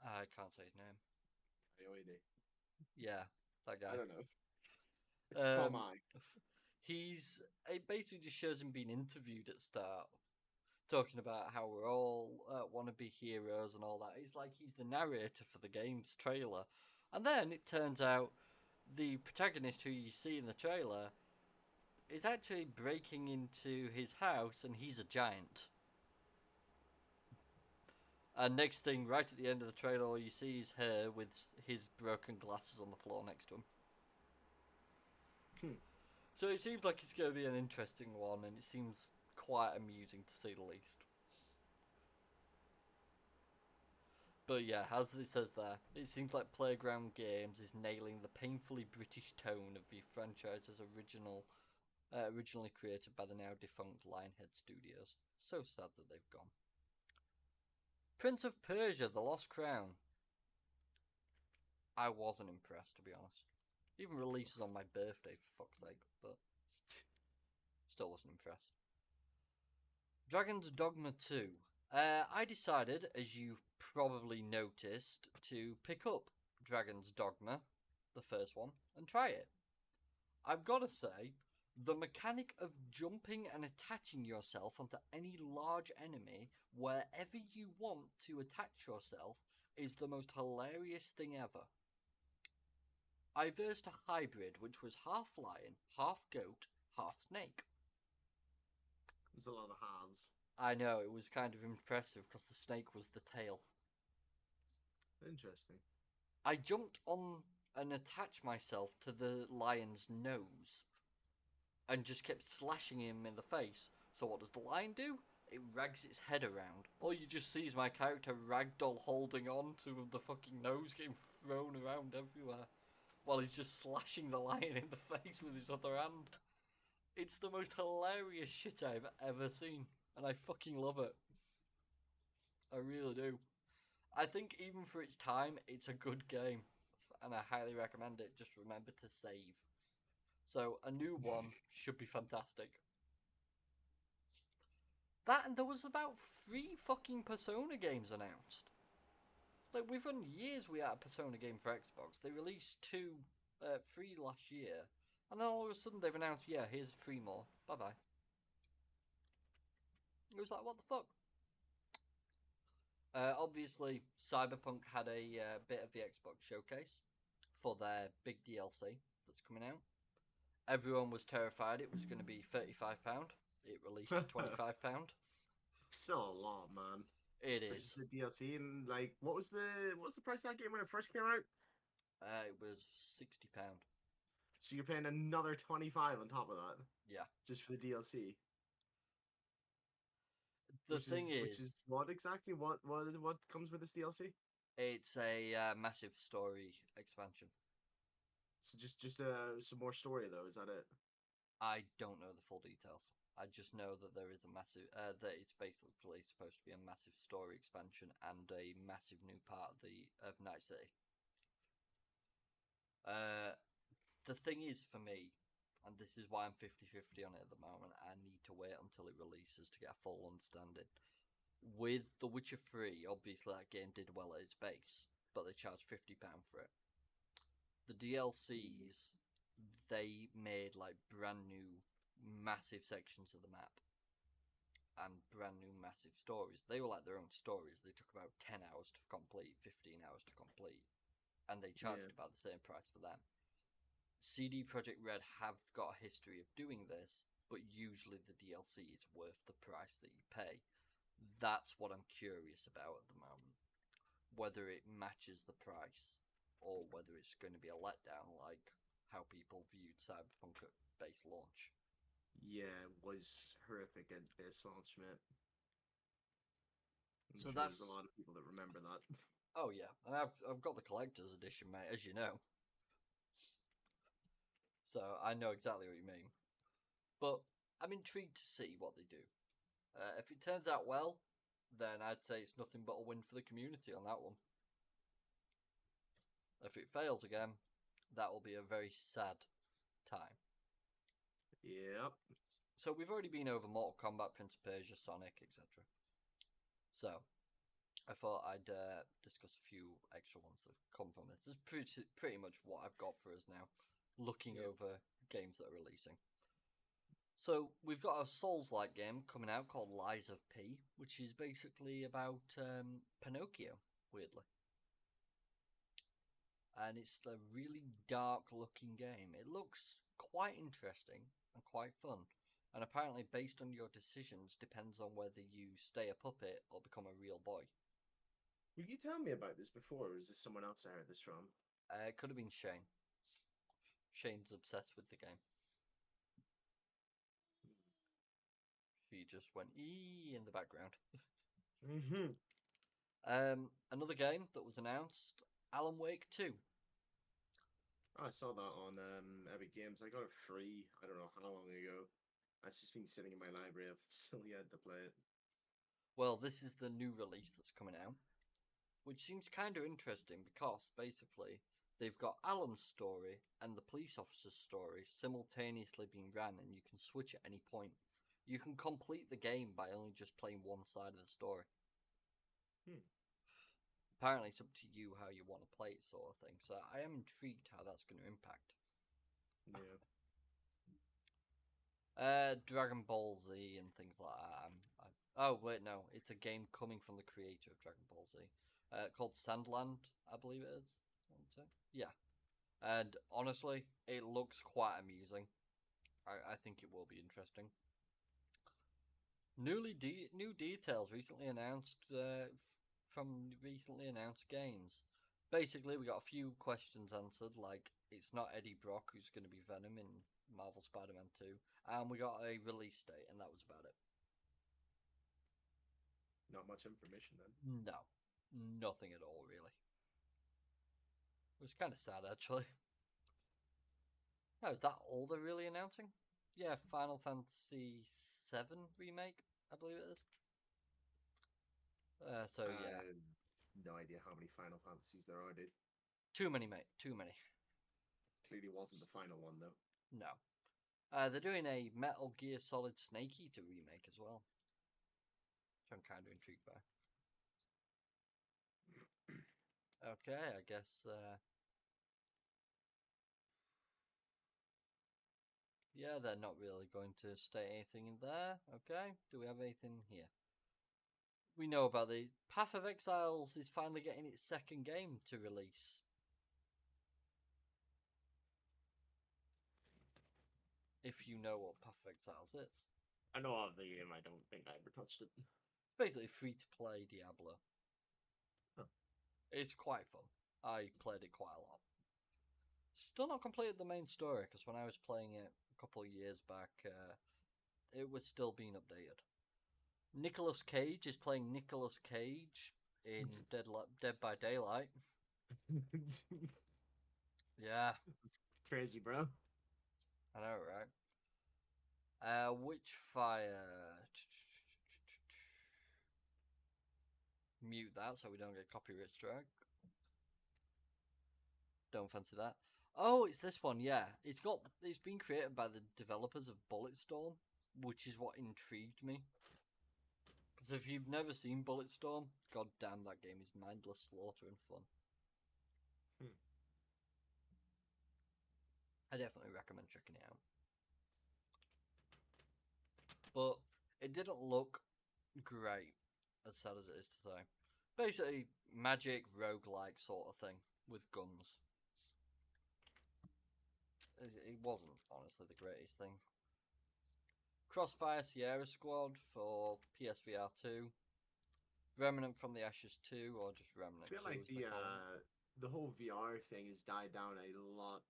I can't say his name. Ayoide. Yeah, that guy. I don't know. It's Tom I. It basically just shows him being interviewed at the start, talking about how we're all want to be heroes and all that. He's like he's the narrator for the game's trailer, and then it turns out the protagonist who you see in the trailer is actually breaking into his house, and he's a giant. And next thing, right at the end of the trailer, all you see is her with his broken glasses on the floor next to him. So it seems like it's going to be an interesting one, and it seems quite amusing to say the least. But yeah, as it says there, it seems like Playground Games is nailing the painfully British tone of the franchise's originally created by the now defunct Lionhead Studios. So sad that they've gone. Prince of Persia: The Lost Crown. I wasn't impressed, to be honest. Even releases on my birthday, for fuck's sake, but still wasn't impressed. Dragon's Dogma 2. I decided, as you've probably noticed, to pick up Dragon's Dogma, the first one, and try it. I've got to say, the mechanic of jumping and attaching yourself onto any large enemy wherever you want to attach yourself is the most hilarious thing ever. I versed a hybrid which was half lion, half goat, half snake. There's a lot of halves. I know, it was kind of impressive because the snake was the tail. Interesting. I jumped on and attached myself to the lion's nose and just kept slashing him in the face. So what does the lion do? It rags its head around. All you just see is my character ragdoll holding on to the fucking nose getting thrown around everywhere while he's just slashing the lion in the face with his other hand. It's the most hilarious shit I've ever seen, and I fucking love it. I really do. I think even for its time, it's a good game, and I highly recommend it. Just remember to save. So a new one should be fantastic. That, and there was about 3 fucking Persona games announced. Like, we've run years without a Persona game for Xbox. They released 3 last year, and then all of a sudden they've announced, yeah, here's 3 more. Bye bye. It was like, what the fuck? Obviously, Cyberpunk had a bit of the Xbox showcase for their big DLC that's coming out. Everyone was terrified it was going to be £35. It released at £25. Still a lot, man. It For is. just the DLC and like, what was the price of that game when it first came out? It was £60. So you're paying another 25 on top of that. Yeah. Just for the DLC. The thing is, which is what exactly? What comes with this DLC? it's a massive story expansion. So just some more story though. Is that it? I don't know the full details. I just know that there is a massive that it's basically supposed to be a massive story expansion and a massive new part of Night City. Uh, the thing is for me, and this is why I'm 50-50 on it at the moment, I need to wait until it releases to get a full understanding. With The Witcher 3, obviously that game did well at its base, but they charged £50 for it. The DLCs, they made like brand new massive sections of the map and brand new massive stories. They were like their own stories. They took about 10 hours to complete, 15 hours to complete, and they charged Yeah. about the same price for them. CD Projekt Red have got a history of doing this, but usually the DLC is worth the price that you pay. That's what I'm curious about at the moment. Whether it matches the price or whether it's going to be a letdown like how people viewed Cyberpunk at base launch. Yeah, it was horrific at this launch, mate. I'm So sure there's a that's lot of people that remember that. oh yeah, and I've got the collector's edition, mate, as you know. So I know exactly what you mean. But I'm intrigued to see what they do. If it turns out well, then I'd say it's nothing but a win for the community on that one. If it fails again, that will be a very sad time. Yep. So we've already been over Mortal Kombat, Prince of Persia, Sonic, etc. So I thought I'd discuss a few extra ones that come from this. This is pretty much what I've got for us now, looking Yep. over games that are releasing. So we've got a Souls-like game coming out called Lies of P, which is basically about Pinocchio, weirdly. And it's a really dark-looking game. It looks quite interesting and quite fun. And apparently, based on your decisions, depends on whether you stay a puppet or become a real boy. Were you telling me about this before, or is this someone else I heard this from? It could have been Shane. Shane's obsessed with the game. She just went in the background. Mm-hmm. Another game that was announced, Alan Wake 2. I saw that on Epic Games. I got it free. I don't know how long ago. It's just been sitting in my library. I've still yet to play it. Well, this is the new release that's coming out, which seems kind of interesting because basically they've got Alan's story and the police officer's story simultaneously being ran, and you can switch at any point. You can complete the game by only just playing one side of the story. Hmm. Apparently, it's up to you how you want to play it, sort of thing. So I am intrigued how that's going to impact. Yeah. Dragon Ball Z and things like that. Oh wait, no, it's a game coming from the creator of Dragon Ball Z, called Sandland, I believe it is. Yeah, and honestly, it looks quite amusing. I think it will be interesting. New details recently announced from recently announced games. Basically, we got a few questions answered, like it's not Eddie Brock who's going to be Venom in Marvel Spider-Man 2, and we got a release date, and that was about it. Not much information then. No, nothing at all, really. It was kind of sad, actually. Oh, is that all they're really announcing? Yeah, Final Fantasy VII Remake, I believe it is. So, yeah. No idea how many Final Fantasies there are, dude. Too many, mate. Too many. Clearly wasn't the final one though. No. They're doing a Metal Gear Solid Snake Eater remake as well, which I'm kind of intrigued by. Okay, I guess. Yeah, they're not really going to state anything in there. Okay, do we have anything here? We know about the Path of Exiles is finally getting its second game to release. If you know what Path of Exiles is, I know of the game. I don't think I ever touched it. it's basically free to play Diablo. Huh. It's quite fun. I played it quite a lot. Still not completed the main story because when I was playing it a couple of years back, it was still being updated. Nicolas Cage is playing Nicolas Cage in Dead by Daylight. Yeah. Crazy, bro. I know, right? Which fire? Mute that so we don't get copyright strike. Don't fancy that. Oh, it's this one. Yeah, it's been created by the developers of Bulletstorm, which is what intrigued me. Because if you've never seen Bulletstorm, god damn, that game is mindless slaughter and fun. I definitely recommend checking it out. But it didn't look great, as sad as it is to say. Basically, magic roguelike sort of thing with guns. It wasn't honestly the greatest thing. Crossfire Sierra Squad for PSVR 2. Remnant from the Ashes 2, or just I Remnant feel 2 like as they call it. the whole VR thing has died down a lot.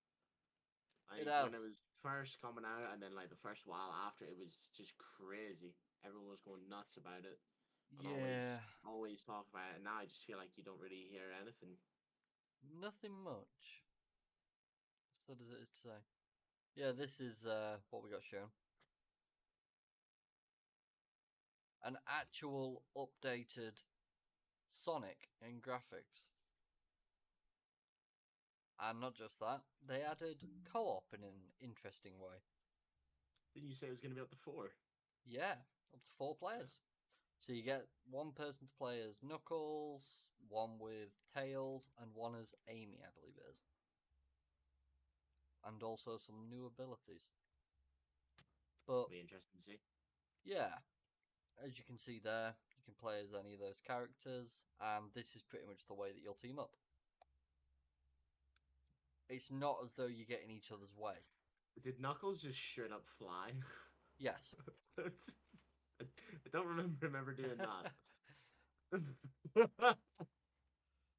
It Like when it has. was first coming out, and then like the first while after, it was just crazy. Everyone was going nuts about it, and Yeah, always talk about it. And now I just feel like you don't really hear anything. nothing much. So does it say? Yeah, this is what we got shown. An actual updated Sonic in graphics. And not just that, they added co-op in an interesting way. Didn't you say it was going to be up to 4? Yeah, up to 4 players. So you get one person to play as Knuckles, one with Tails, and one as Amy, I believe it is. And also some new abilities. But Be interesting to see. yeah, as you can see there, you can play as any of those characters, and this is pretty much the way that you'll team up. It's not as though you're getting each other's way. Did Knuckles just straight up fly? Yes. I don't remember doing that.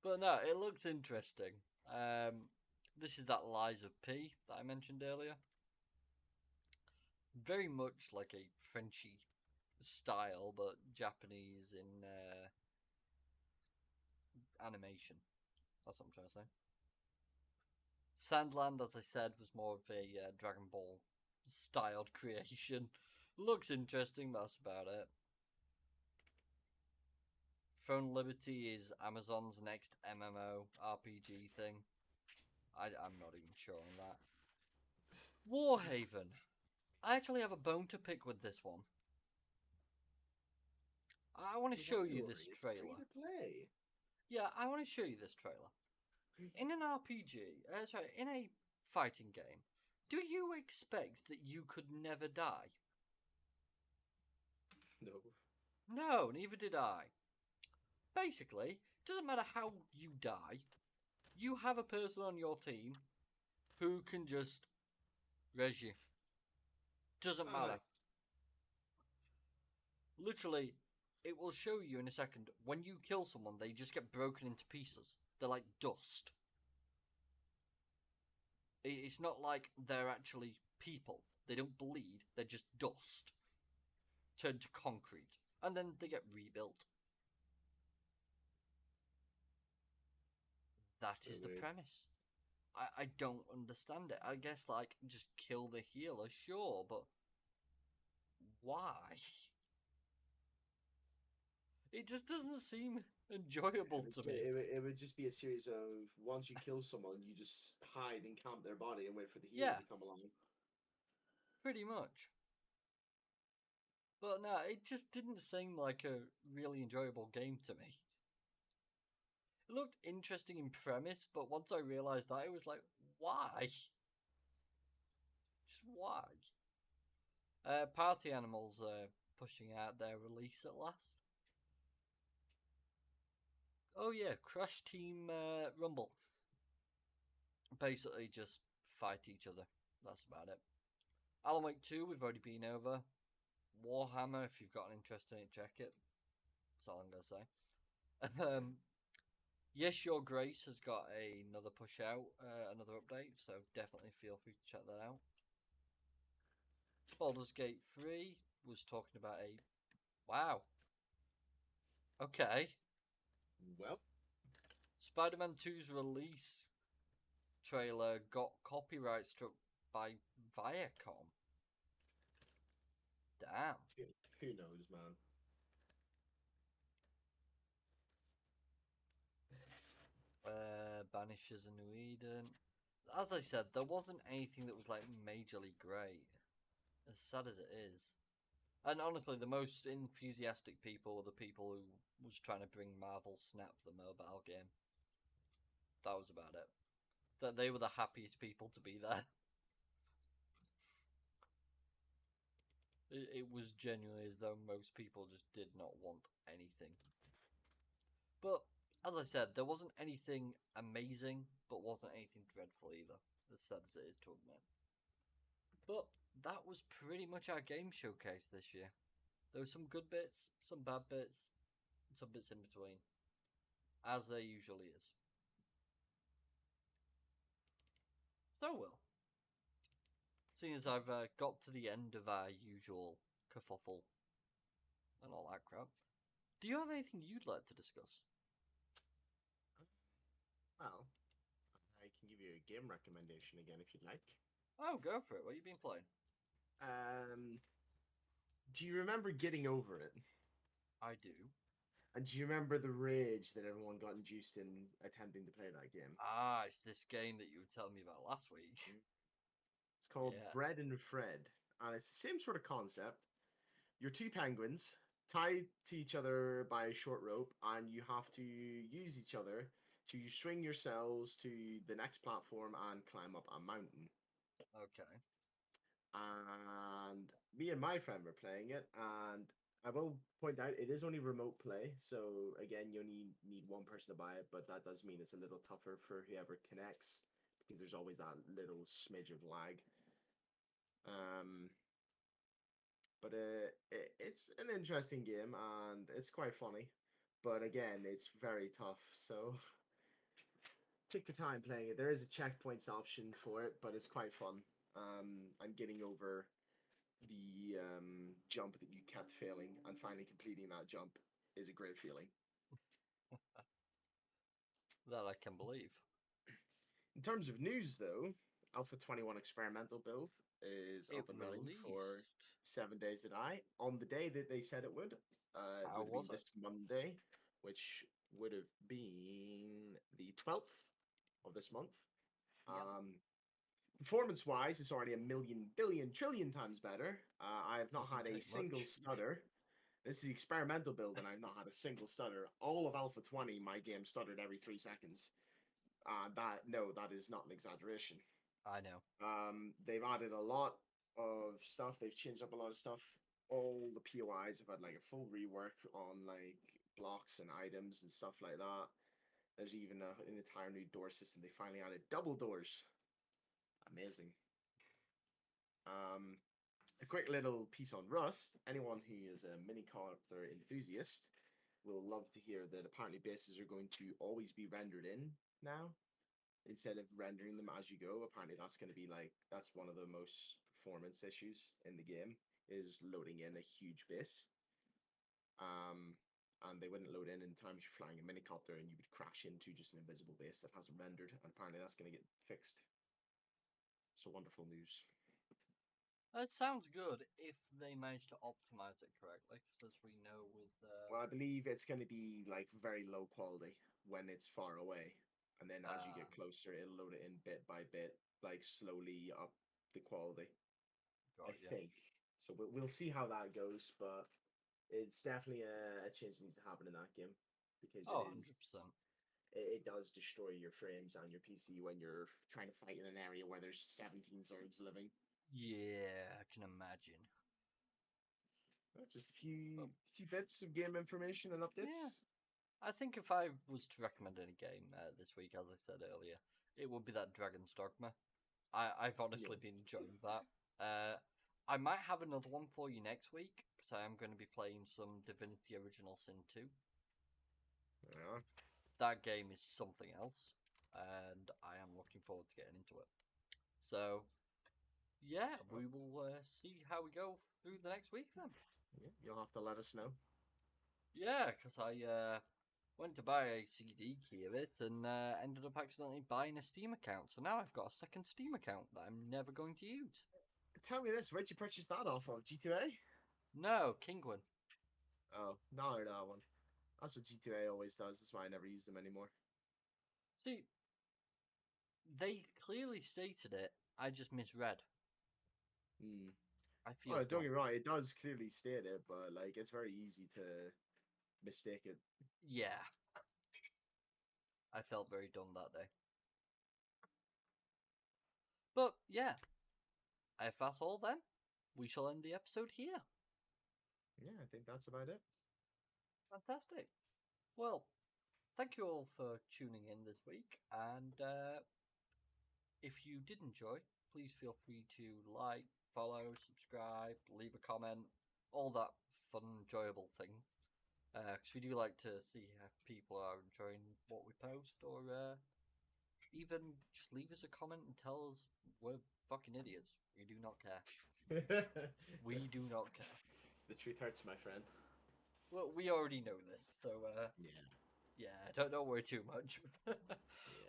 But no, it looks interesting. This is that Liza P that I mentioned earlier. Very much like a Frenchy style, but Japanese in animation. That's what I'm trying to say. Sandland, as I said, was more of a Dragon Ball styled creation. Looks interesting, but that's about it. Throne Liberty is Amazon's next MMO RPG thing. I'm not even sure on that. Warhaven. I actually have a bone to pick with this one. I want to show you this It's free trailer. to play. Yeah, I want to show you this trailer. In an RPG, in a fighting game, do you expect that you could never die? No. No, neither did I. Basically, doesn't matter how you die, you have a person on your team who can just res you. Doesn't Oh, matter. nice. Literally, it will show you in a second. When you kill someone, they just get broken into pieces. They're like dust. It's not like they're actually people. They don't bleed. They're just dust turned to concrete, and then they get rebuilt. That So is the weird. premise. I don't understand it. I guess like just kill the healer, sure, but why? It just doesn't seem enjoyable to me. It would just be a series of once you kill someone, you just hide and camp their body and wait for the healer Yeah, to come along. pretty much. But no, it just didn't seem like a really enjoyable game to me. It looked interesting in premise, but once I realised that, it was like, why? Just why? Party Animals are pushing out their release at last. Oh yeah, Crash Team Rumble. Basically, just fight each other. That's about it. Alan Wake 2, we've already been over. Warhammer, if you've got an interest in it, check it. That's all I'm going to say. Yes, Your Grace has got another push out, another update, so definitely feel free to check that out. Baldur's Gate 3 was talking about a... Wow. Okay. Well, Spider-Man 2's release trailer got copyright struck by Viacom. Damn. Who knows, man? Banishes a New Eden. As I said, there wasn't anything that was like majorly great. As sad as it is. And honestly, the most enthusiastic people were the people who was trying to bring Marvel Snap, the mobile game. That was about it. That they were the happiest people to be there. It was genuinely as though most people just did not want anything. But as I said, there wasn't anything amazing, but wasn't anything dreadful either. As sad as it is to admit. But that was pretty much our game showcase this year. There were some good bits, some bad bits, and some bits in between, as there usually is. So, Will, seeing as I've got to the end of our usual kerfuffle and all that crap, do you have anything you'd like to discuss? Well, I can give you a game recommendation again if you'd like. Oh, go for it. What have you been playing? Um, do you remember Getting Over It? I do. And do you remember the rage that everyone got induced in attempting to play that game? Ah, it's this game that you were telling me about last week. It's called Yeah. Bread and Fred, and it's the same sort of concept. You're two penguins tied to each other by a short rope, and you have to use each other to swing yourselves to the next platform and climb up a mountain. Okay. And me and my friend were playing it, and I will point out it is only remote play, so again you only need one person to buy it, but that does mean it's a little tougher for whoever connects because there's always that little smidge of lag. Um, but it's an interesting game and it's quite funny, but again it's very tough. So take your time playing it. There is a checkpoints option for it, but it's quite fun. And getting over the jump that you kept failing and finally completing that jump is a great feeling. That I can believe. In terms of news, though, Alpha 21 experimental build is It up and running for released. 7 days to die on the day that they said it would. It How would have been was it? this Monday, which would have been the 12th of this month. Yep. Performance wise, it's already a million, billion, trillion times better. I have not had Doesn't a take single much. stutter. This is the experimental build, and I've not had a single stutter. All of Alpha 20, my game stuttered every 3 seconds. That is not an exaggeration. I know. They've added a lot of stuff. They've changed up a lot of stuff. All the POIs have had like a full rework on like blocks and items and stuff like that. There's even an entire new door system. They finally added double doors. Amazing. Um, a quick little piece on Rust. Anyone who is a minicopter enthusiast will love to hear that apparently bases are going to always be rendered in now instead of rendering them as you go. Apparently that's going to be like that's one of the most performance issues in the game is loading in a huge base. And they wouldn't load in time if you're flying a minicopter and you would crash into just an invisible base that hasn't rendered. And apparently that's going to get fixed. So wonderful news. It sounds good if they manage to optimize it correctly, because as we know with Well, I believe it's going to be like very low quality when it's far away, and then as you uh, get closer, it'll load it in bit by bit, like slowly up the quality. I got you. think so. We'll see how that goes, but it's definitely a change that needs to happen in that game because Oh, 100%. it does destroy your frames and your PC when you're trying to fight in an area where there's 17 Zergs living. Yeah, I can imagine. Just a But few bits of game information and yeah, updates. I think if I was to recommend any game this week, as I said earlier, it would be that Dragon's Dogma. I've Yeah, honestly been enjoying that. I might have another one for you next week because I am going to be playing some Divinity Original Sin 2. yeah. That game is something else, and I am looking forward to getting into it. So, yeah, Well, we will see how we go through the next week then. yeah, you'll have to let us know. Yeah, because I Went to buy a CD key of it and ended up accidentally buying a Steam account. So now I've got a second Steam account that I'm never going to use. Tell me this, where'd you purchase that off of? G2A? No, Kingwin. Oh, no, that one. That's what G2A always does. That's why I never use them anymore. See, they clearly stated it. I just misread. Hmm. I Oh, feel don't dumb. get me wrong, it does clearly state it, but like it's very easy to mistake it. Yeah, I felt very dumb that day. But yeah, if that's all, then we shall end the episode here. Yeah, I think that's about it. Fantastic. Well, thank you all for tuning in this week. And if you did enjoy, please feel free to like, follow, subscribe, leave a comment, all that fun, enjoyable thing. Because we do like to see if people are enjoying what we post, or even just leave us a comment and tell us we're fucking idiots. We do not care. The We do not care. truth hurts, my friend. Well, we already know this, so Yeah, yeah, don't worry too much. yeah.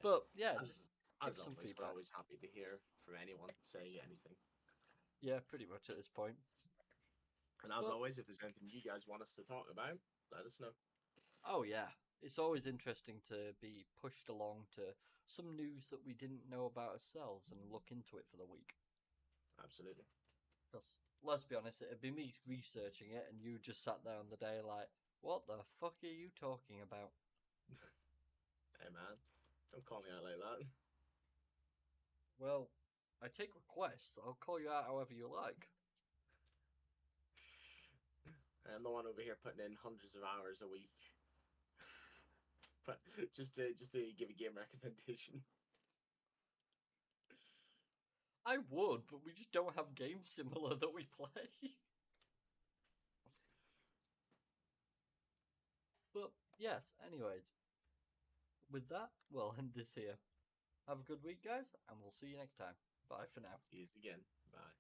But yeah, As just give as some always, we're feedback. always happy to hear from anyone saying anything. Yeah, pretty much at this point. And as But always, if there's anything you guys want us to talk about, let us know. oh yeah, it's always interesting to be pushed along to some news that we didn't know about ourselves and look into it for the week. Absolutely. Because let's be honest, it'd be me researching it, and you just sat there on the day like, "What the fuck are you talking about?" Hey man, don't call me out like that. Well, I take requests. I'll call you out however you like. I'm the one over here putting in hundreds of hours a week, but just to give a game recommendation. I would, but we just don't have games similar that we play. But yes, anyways, with that, we'll end this here. Have a good week, guys, and we'll see you next time. Bye for now. See you again. Bye.